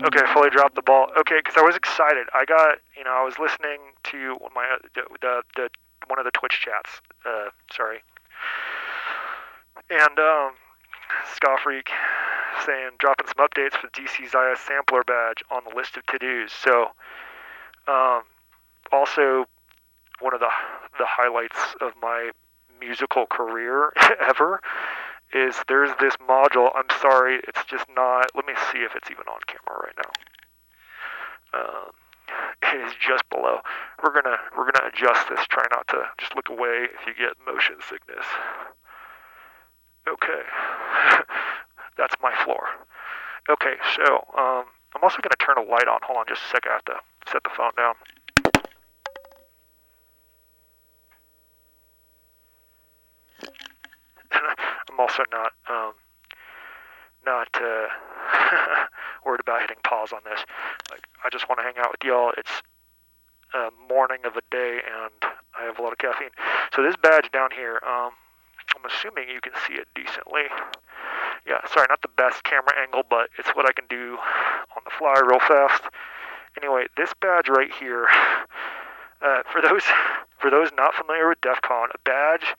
Okay, I fully dropped the ball. Okay, because I was excited. I was listening to the one of the Twitch chats. Sorry. And Ska Freak saying dropping some updates for the DC Zaya sampler badge on the list of to-dos. So, also one of the highlights of my musical career ever is there's this module. I'm sorry, it's just not. Let me see if it's even on camera. camera right now. It is just below. We're gonna adjust this. Try not to just look away if you get motion sickness. Okay, that's my floor. Okay, so I'm also gonna turn a light on. Hold on, just a second. I have to set the phone down. I'm also not worried about hitting pause on this. Like, I just want to hang out with y'all. It's morning of a day, and I have a lot of caffeine. So this badge down here, I'm assuming you can see it decently. Yeah, sorry, not the best camera angle, but it's what I can do on the fly real fast. Anyway, this badge right here, for those not familiar with DEF CON, a badge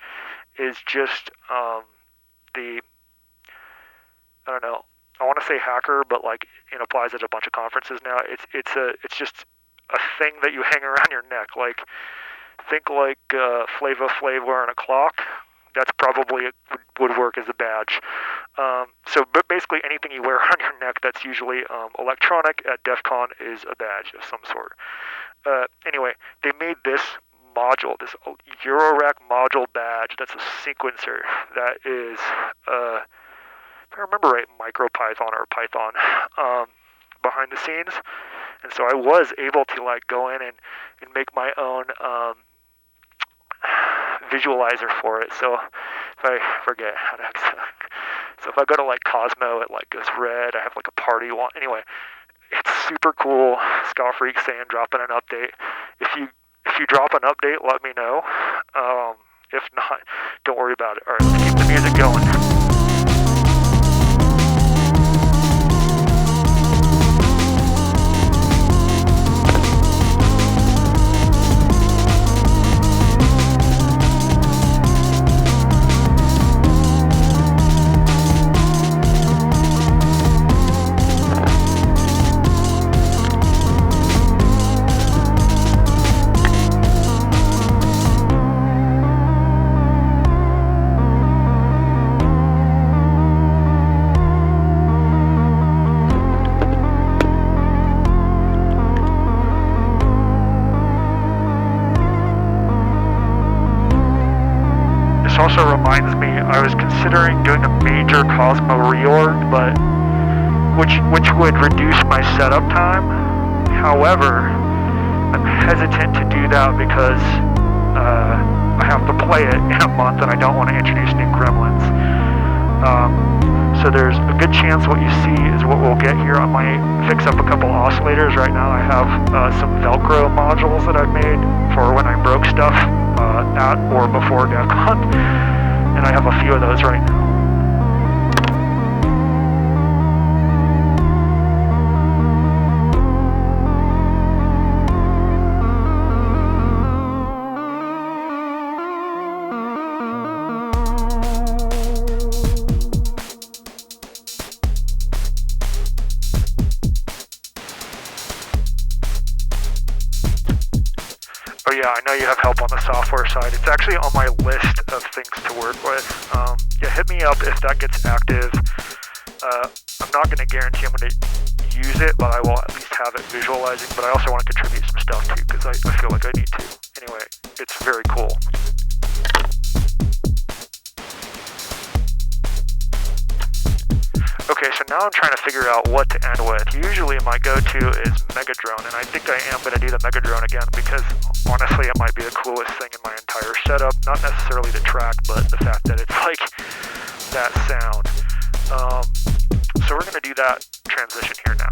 is just I don't know, I want to say hacker, but like it applies at a bunch of conferences now. It's just a thing that you hang around your neck. Like, think like Flava Flav wearing a clock. That's probably would work as a badge. But basically anything you wear around your neck that's usually electronic at DEF CON is a badge of some sort. Anyway, they made this module, this Eurorack module badge that's a sequencer that is, if I remember right, MicroPython or Python behind the scenes. And so I was able to like go in and make my own visualizer for it. So if I forget how to so if I go to like Cosmo, it like goes red. I have like a party one. Anyway, it's super cool. Scott Freak saying dropping an update. If you drop an update, let me know. If not, don't worry about it. All right, let's keep the music going. Also reminds me, I was considering doing a major Cosmo reorg, but which would reduce my setup time. However, I'm hesitant to do that because I have to play it in a month and I don't want to introduce new gremlins. So there's a good chance what you see is what we'll get here. I might fix up a couple oscillators. Right now I have some Velcro modules that I've made for when I broke stuff at or before DEF CON, and I have a few of those right now. Oh yeah, I know you have help on the software side. It's actually on my list of things to work with. Yeah, hit me up if that gets active. I'm not going to guarantee I'm going to use it, but I will at least have it visualizing. But I also want to contribute some stuff too, because I feel like I need to. Anyway, it's very cool. Okay, so now I'm trying to figure out what to end with. Usually my go-to is Megadrone, and I think I am going to do the Megadrone again because honestly it might be the coolest thing in my entire setup. Not necessarily the track, but the fact that it's like that sound. So we're going to do that transition here now.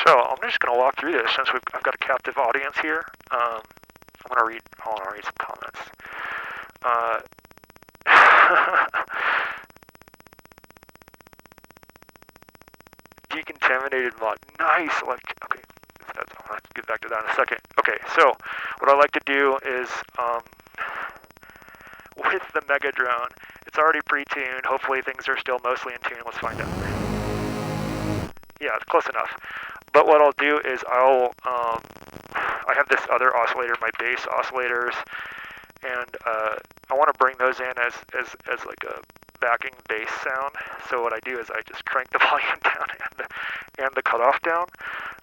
So I'm just going to walk through this since I've got a captive audience here. I'm going to read some comments. Decontaminate intimidated mod. Nice. Like, okay, I'm gonna get back to that in a second. Okay, so what I like to do is with the Mega Drone, it's already pre-tuned. Hopefully things are still mostly in tune. Let's find out. Yeah, it's close enough. But what I'll do is I have this other oscillator, my bass oscillators, and I want to bring those in as like a backing bass sound. So what I do is I just crank the volume down and the cutoff down.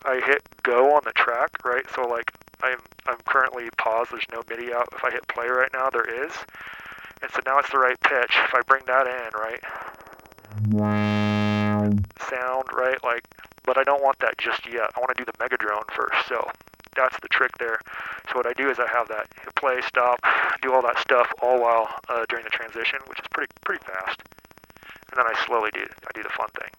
I hit go on the track, right? So like I'm currently paused. There's no MIDI out. If I hit play right now, there is. And so now it's the right pitch. If I bring that in, right? Sound, right? Like, but I don't want that just yet. I want to do the Mega Drone first. So that's the trick there. So what I do is I have that hit play, stop, do all that stuff all while during the transition, which is pretty fast. And then I slowly do the fun thing.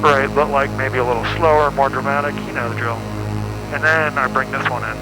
Right, but like maybe a little slower, more dramatic, you know the drill. And then I bring this one in.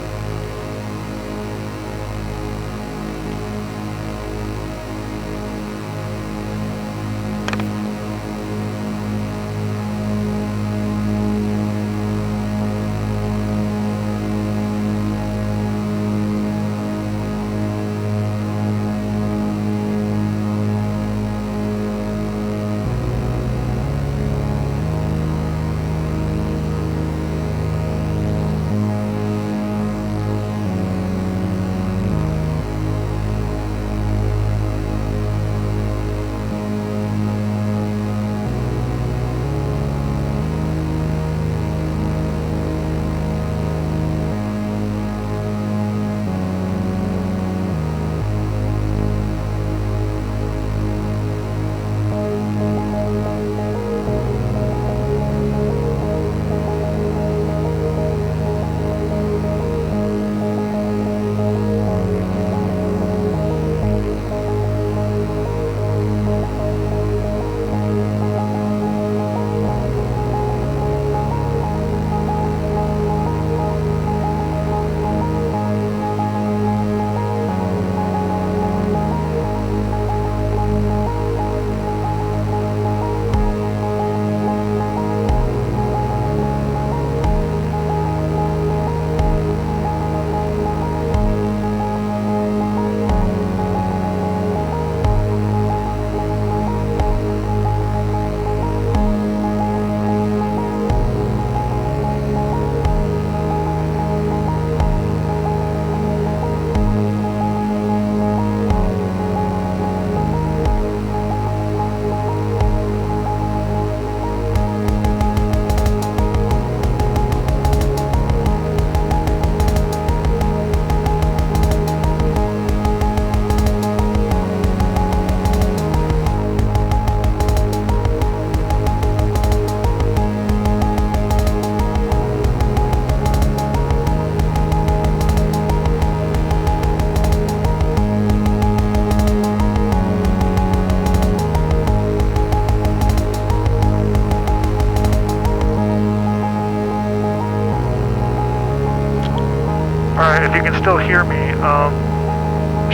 Alright, if you can still hear me,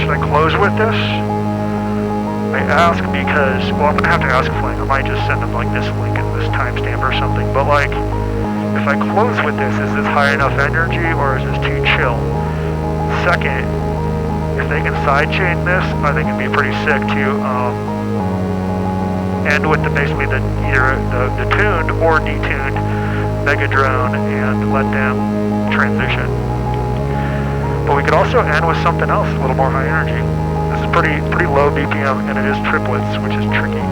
should I close with this? I ask because, well, I'm going to have to ask Flang. I might just send them like this link and this timestamp or something, but like, if I close with this, is this high enough energy or is this too chill? Second, if they can sidechain this, I think it'd be pretty sick to end with basically either the tuned or detuned Mega Drone and let them transition. But we could also end with something else, a little more high energy. This is pretty low BPM, and it is triplets, which is tricky.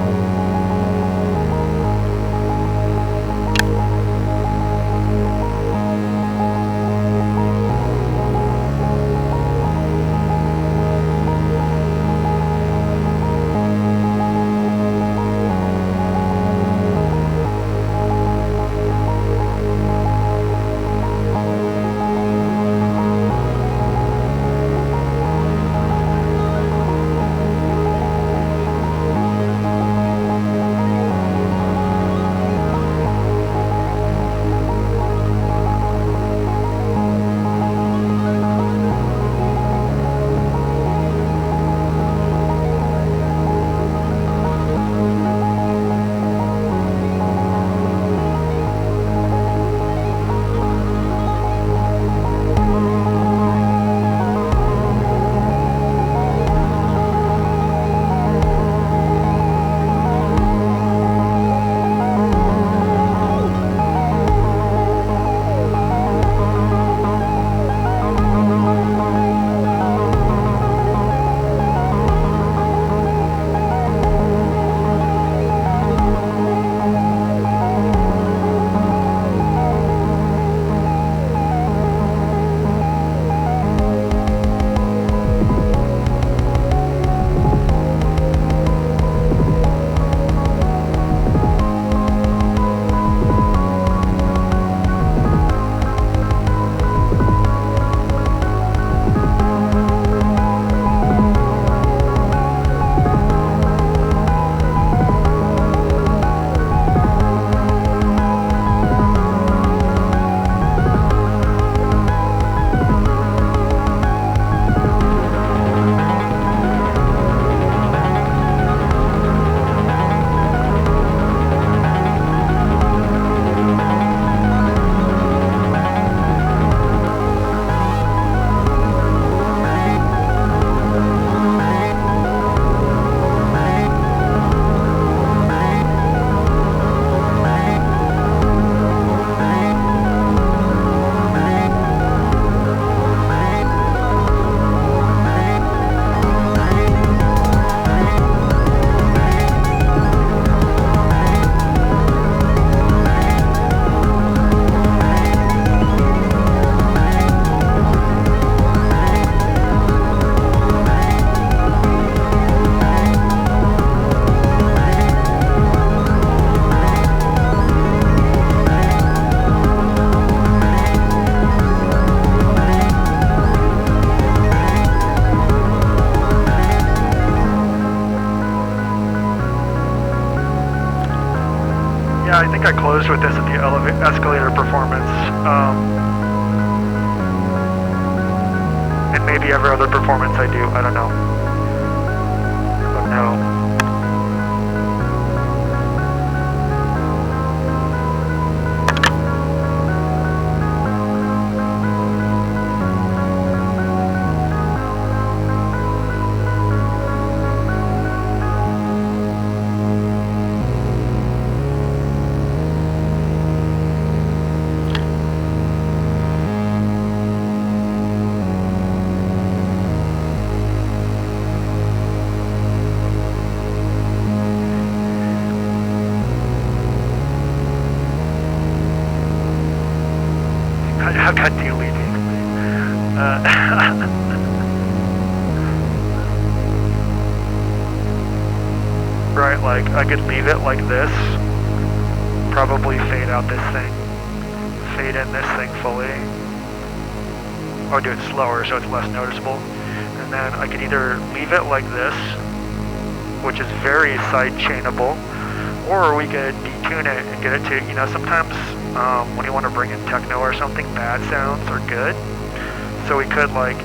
think I closed with this at the escalator performance. And maybe every other performance I do, I don't know. But no. I've got deleting. Right, like I could leave it like this, probably fade out this thing, fade in this thing fully, or do it slower so it's less noticeable, and then I could either leave it like this, which is very side chainable, or we could detune it and get it to, you know, sometimes when you want to bring in techno or something, bad sounds are good. So we could like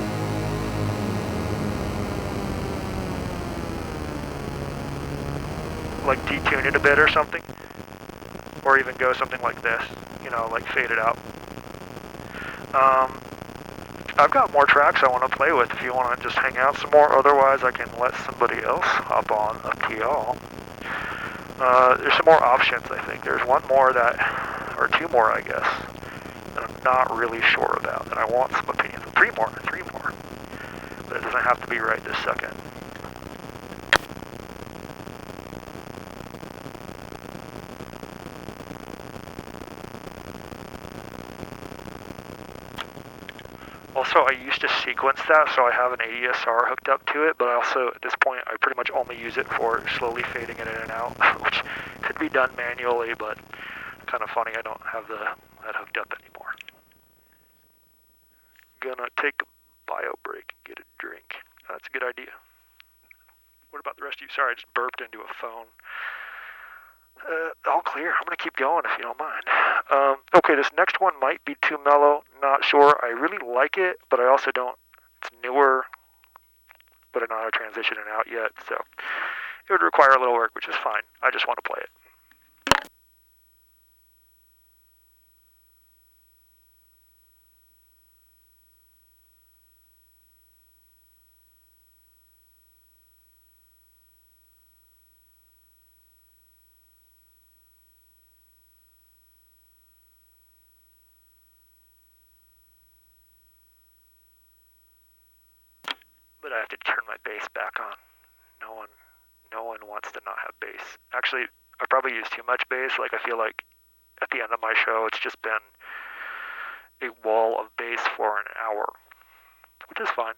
detune it a bit or something, or even go something like this, you know, like fade it out. I've got more tracks I want to play with if you want to just hang out some more. Otherwise, I can let somebody else hop on, up to y'all. There's some more options, I think. There's one more that, or two more, I guess, that I'm not really sure about, and I want some opinions. Three more. But it doesn't have to be right this second. Also, I used to sequence that, so I have an ADSR hooked up to it, but I also, at this point, I pretty much only use it for slowly fading it in and out, which could be done manually, but kind of funny I don't have that hooked up anymore. Gonna take a bio break and get a drink. That's a good idea. What about the rest of you? Sorry, I just burped into a phone. All clear. I'm going to keep going if you don't mind. Okay, this next one might be too mellow. Not sure. I really like it, but I also don't. It's newer, but I'm not transitioning out yet, so it would require a little work, which is fine. I just want to play it. But I have to turn my bass back on. No one wants to not have bass. Actually, I probably use too much bass. Like, I feel like at the end of my show, it's just been a wall of bass for an hour, which is fine.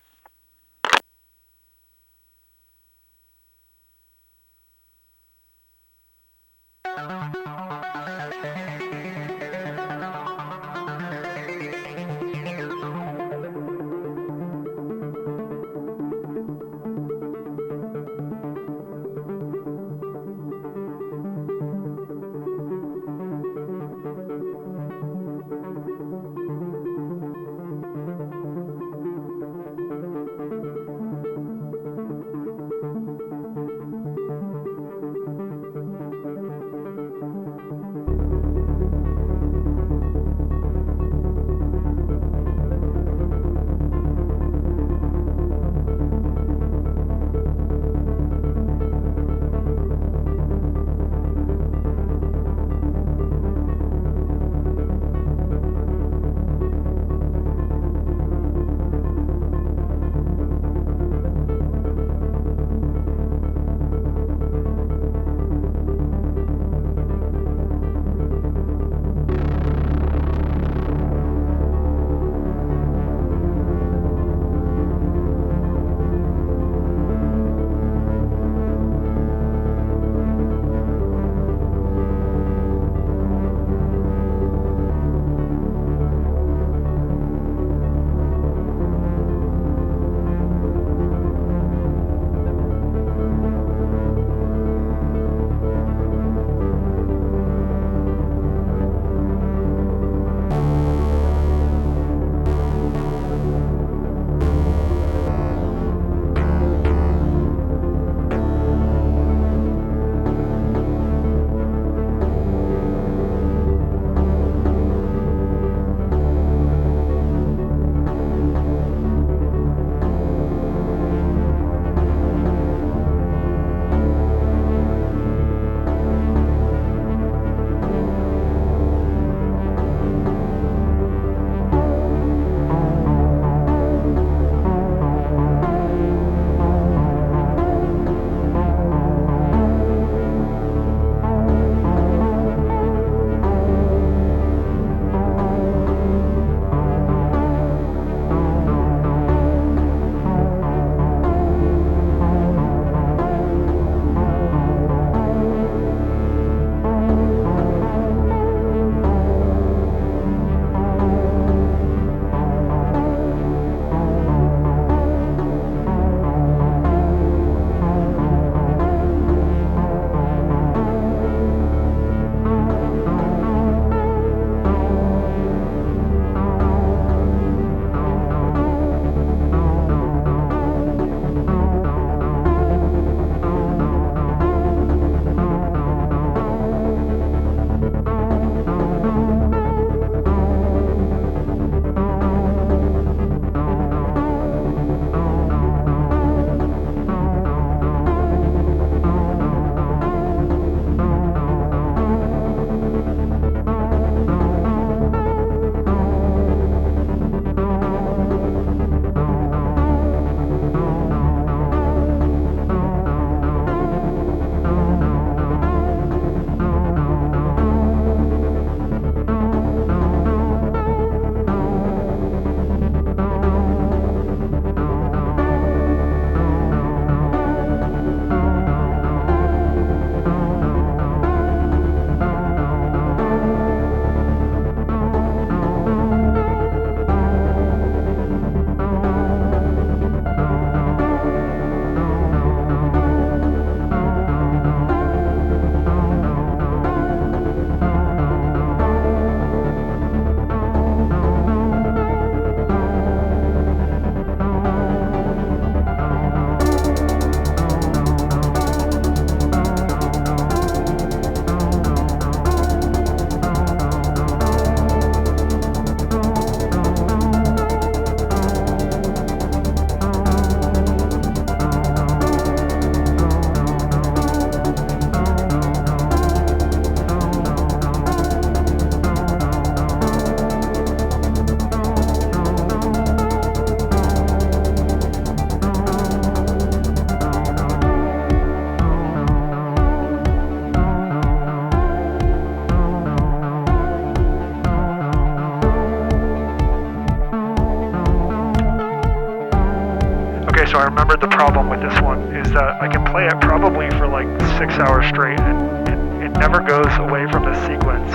Okay, so I remembered the problem with this one is that I can play it probably for like 6 hours straight, and it never goes away from the sequence,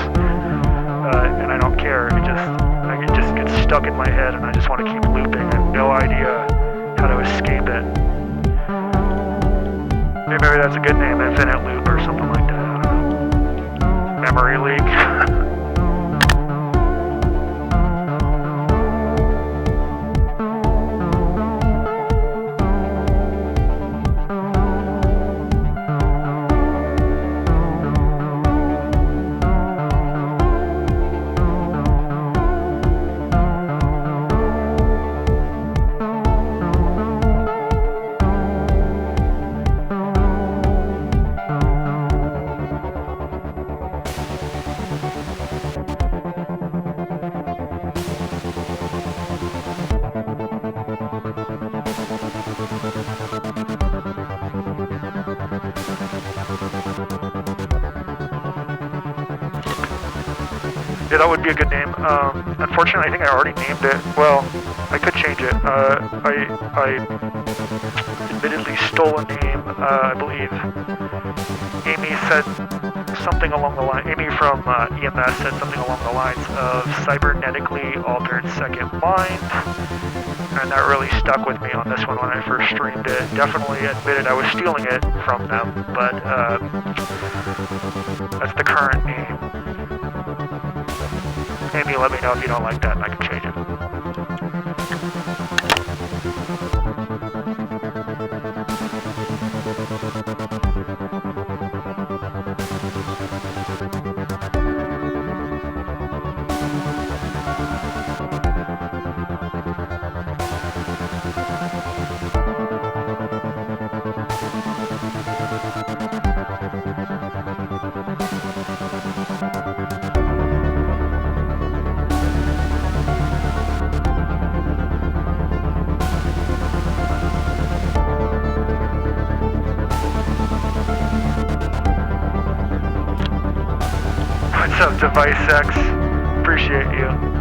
and I don't care. It just gets stuck in my head, and I just want to keep looping. I have no idea how to escape it. Maybe that's a good name, infinite loop or something like that. I don't know. Memory leak. Yeah, that would be a good name. Unfortunately, I think I already named it. Well, I could change it. I admittedly stole a name. I believe Amy said something along the line. Amy from EMS said something along the lines of cybernetically altered second mind, and that really stuck with me on this one when I first streamed it. Definitely admitted I was stealing it from them, but that's the current name. Amy, let me know if you don't like that and I can change it. What's up, Device X? Appreciate you.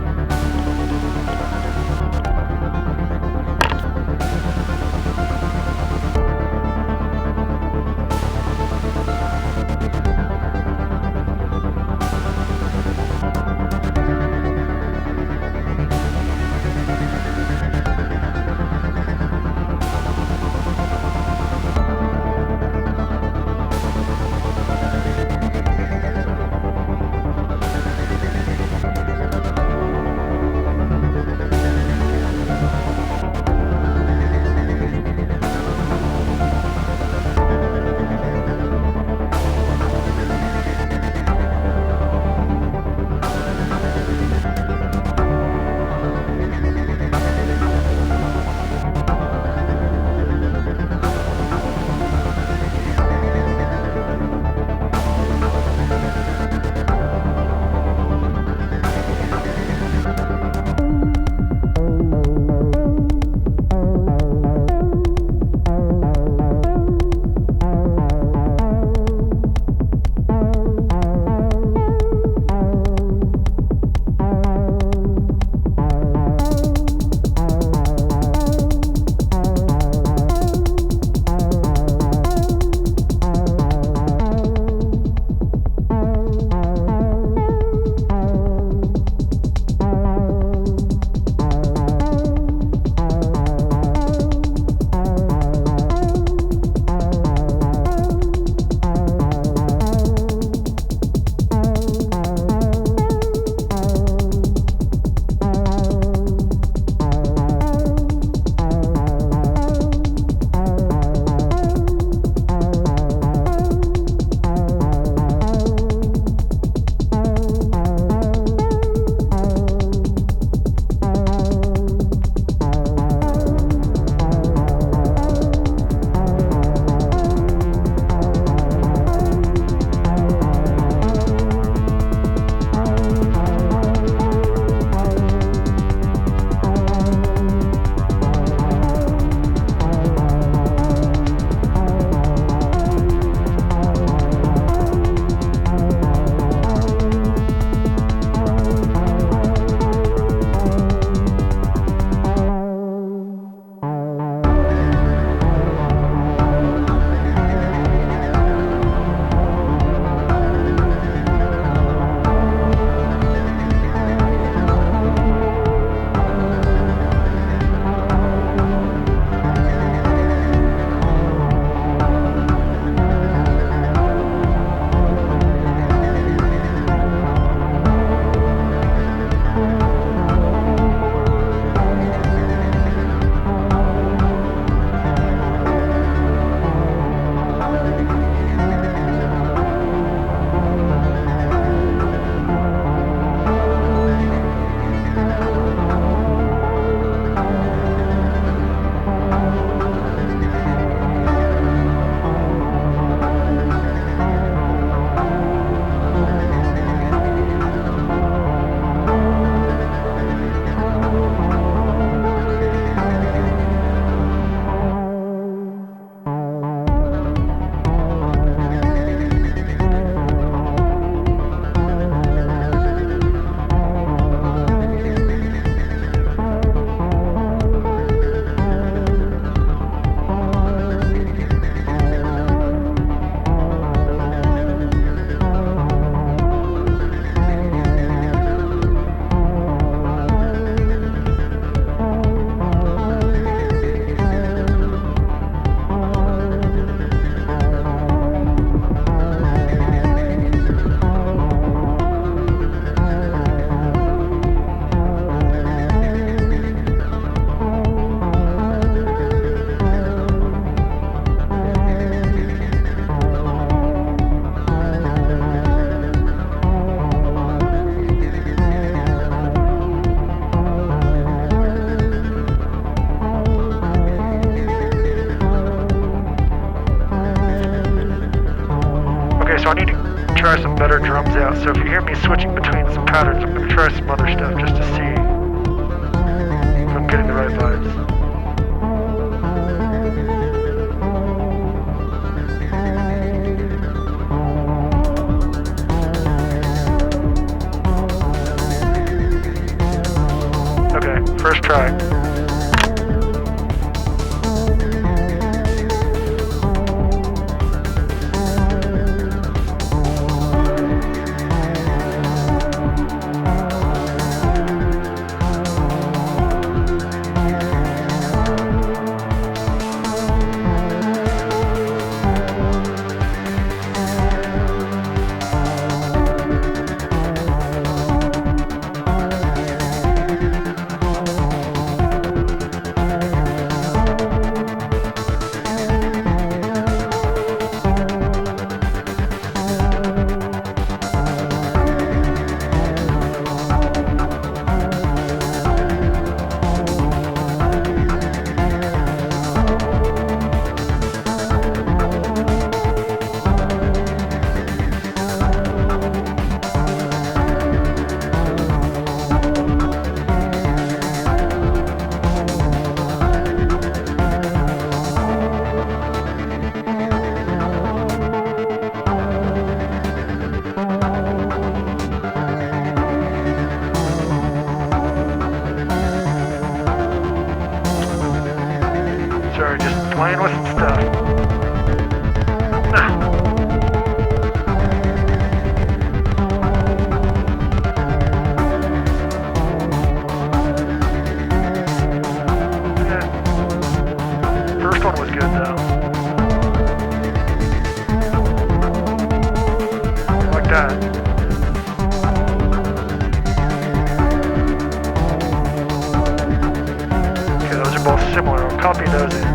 I need to try some better drums out. So if you hear me switching between some patterns, I'm going to try some other stuff just to see if I'm getting the right vibes. Okay, first try. Sorry, just playing with some stuff. Yeah. First one was good though. Like that. Both similar. I'll copy those in.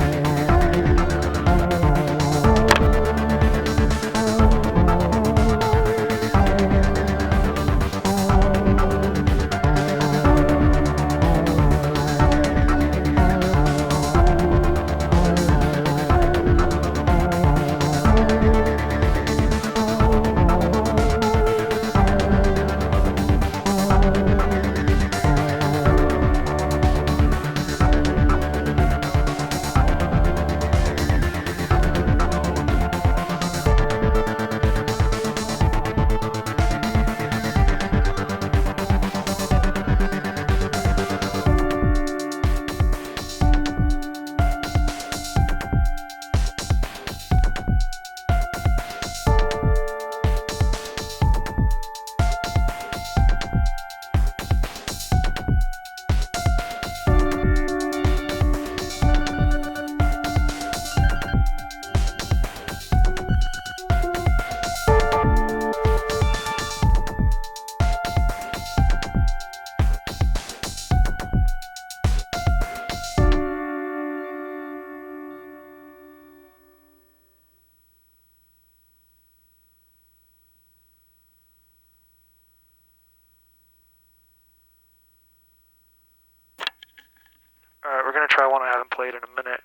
Alright, we're going to try one I haven't played in a minute.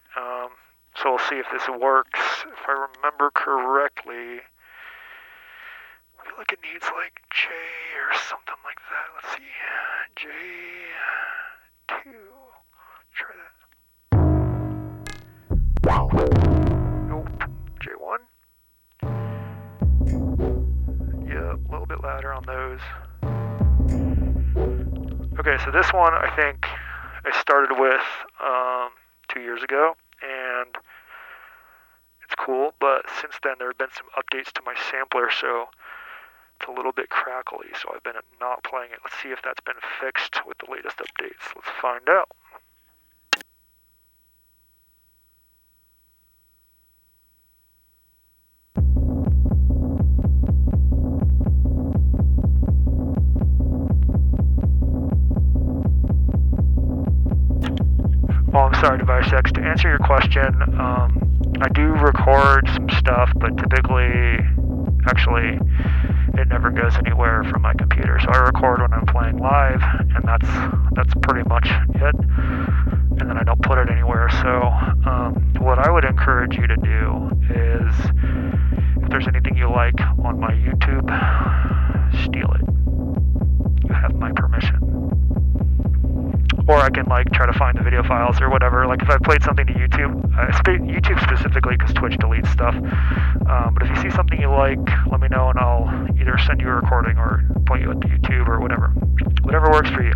So we'll see if this works. If I remember correctly, I feel like it needs like J or something like that. Let's see. J2. Try that. Nope. J1. Yeah, a little bit louder on those. Okay, so this one I think I started with 2 years ago, and it's cool, but since then there have been some updates to my sampler, so it's a little bit crackly, so I've been not playing it. Let's see if that's been fixed with the latest updates. Let's find out. Oh, I'm sorry, Device X. To answer your question, I do record some stuff, but typically, actually, it never goes anywhere from my computer. So I record when I'm playing live, and that's pretty much it. And then I don't put it anywhere. So what I would encourage you to do is, if there's anything you like on my files or whatever. Like if I played something to YouTube, YouTube specifically because Twitch deletes stuff. But if you see something you like, let me know and I'll either send you a recording or point you at the YouTube or whatever. Whatever works for you.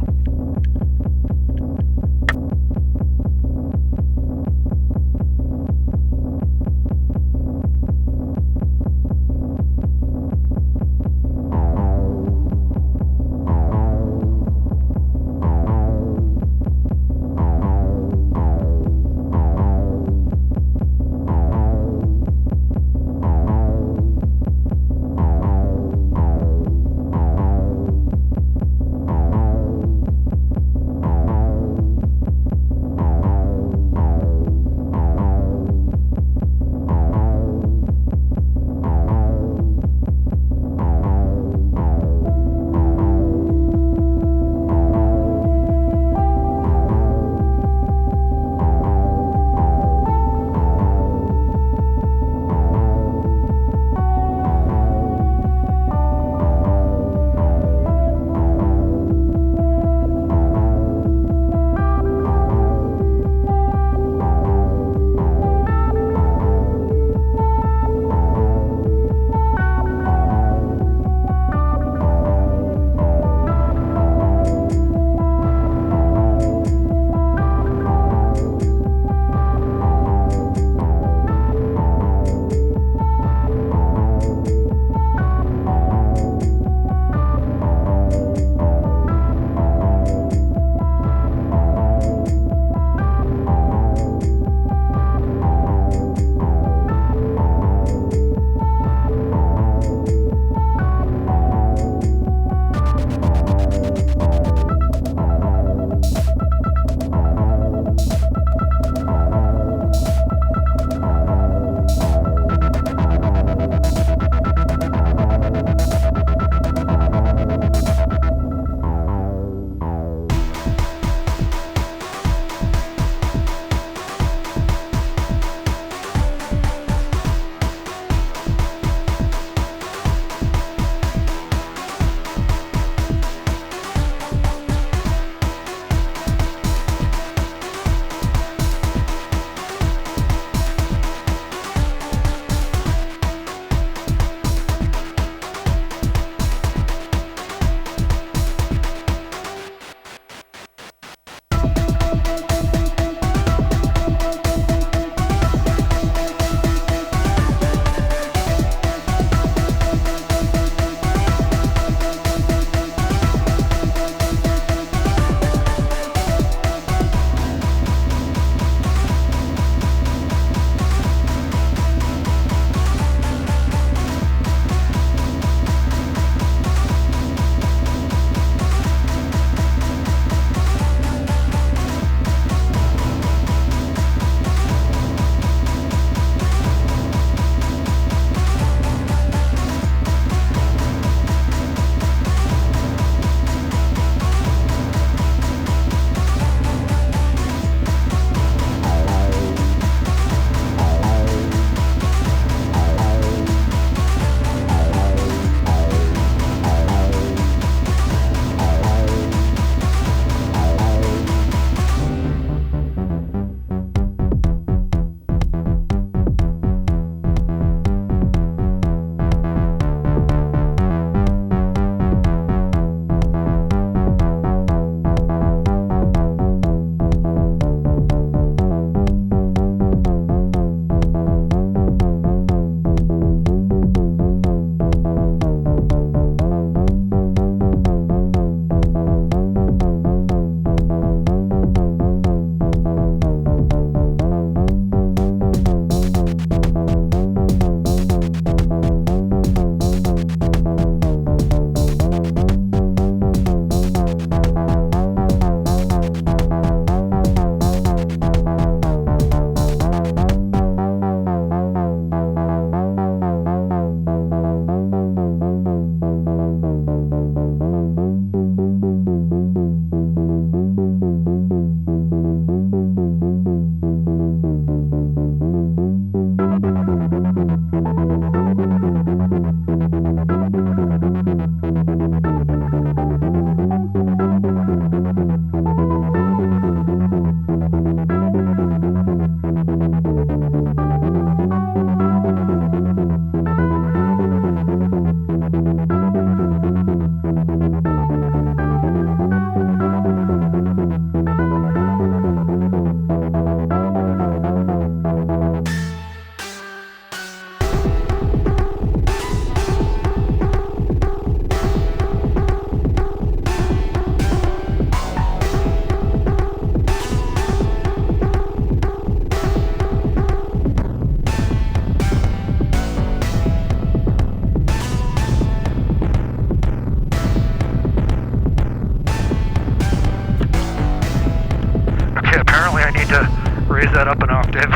active.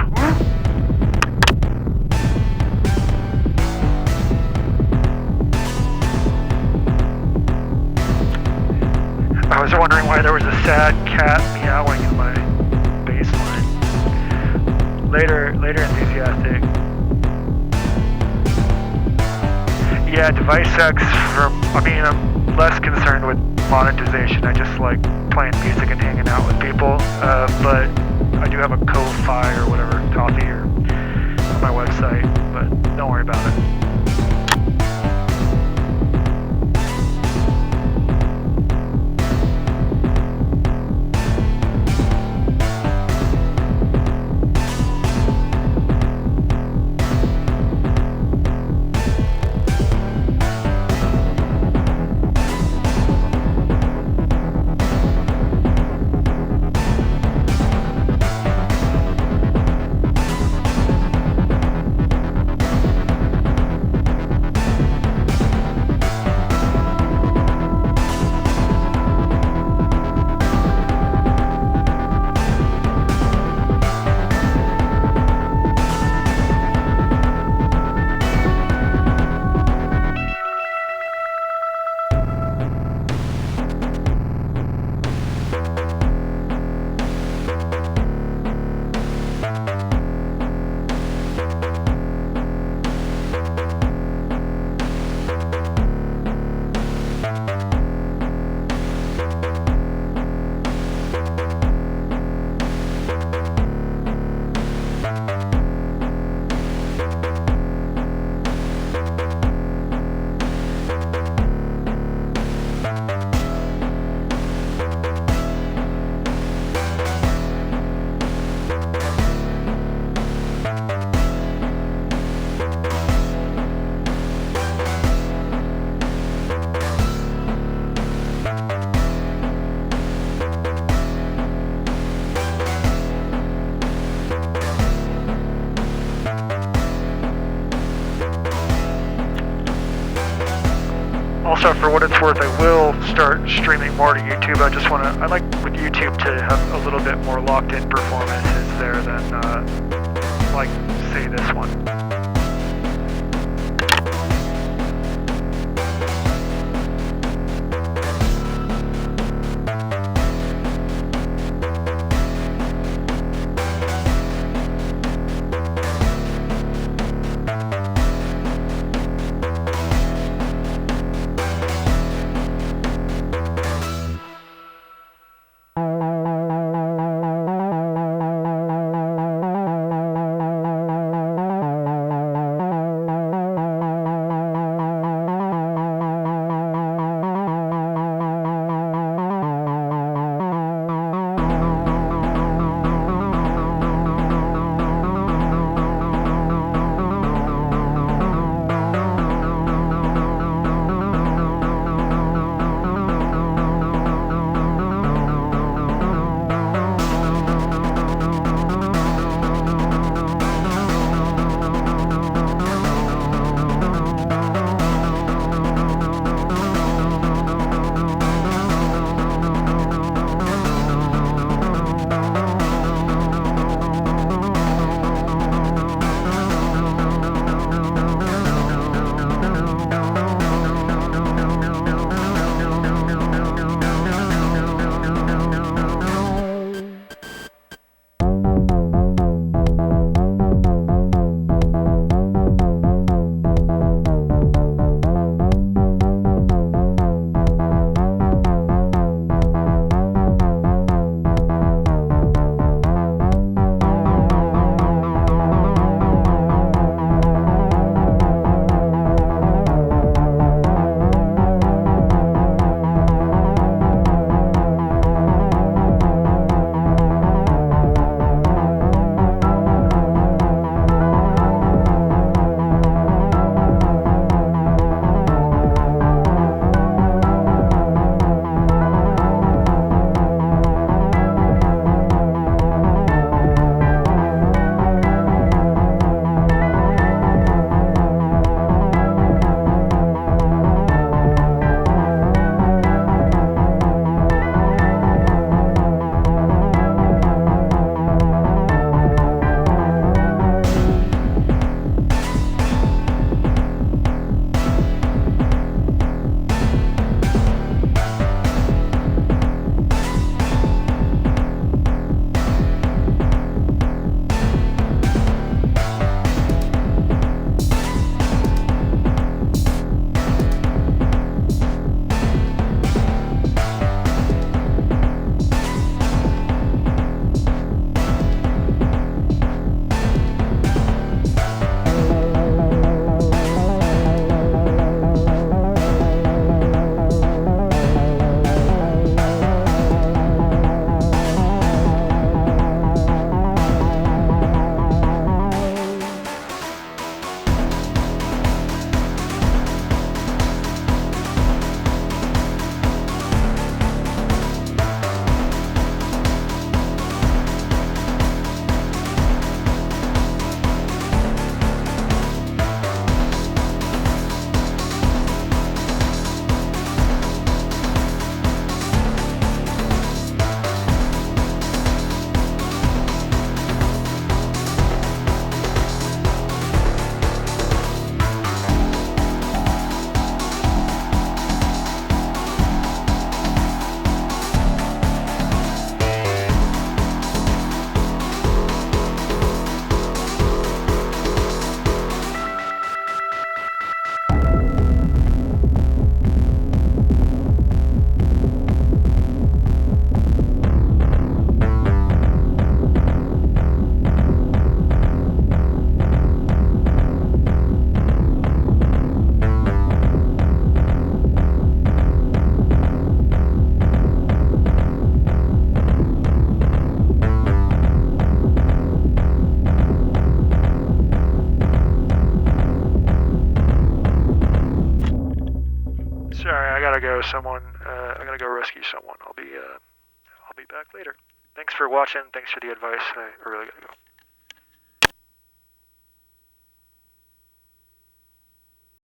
I was wondering why there was a sad cat meowing in my bass line. Later enthusiastic. Yeah, device X I'm less concerned with monetization. I just like playing music and hanging out with people. But I do have a Ko-Fi or whatever, coffee or on my website, but don't worry about it. Also, for what it's worth, I will start streaming more to YouTube. I like with YouTube to have a little bit more locked-in performances there than, like, say, this one. I gotta go. I gotta go rescue someone. I'll be back later. Thanks for watching. Thanks for the advice. I really gotta go.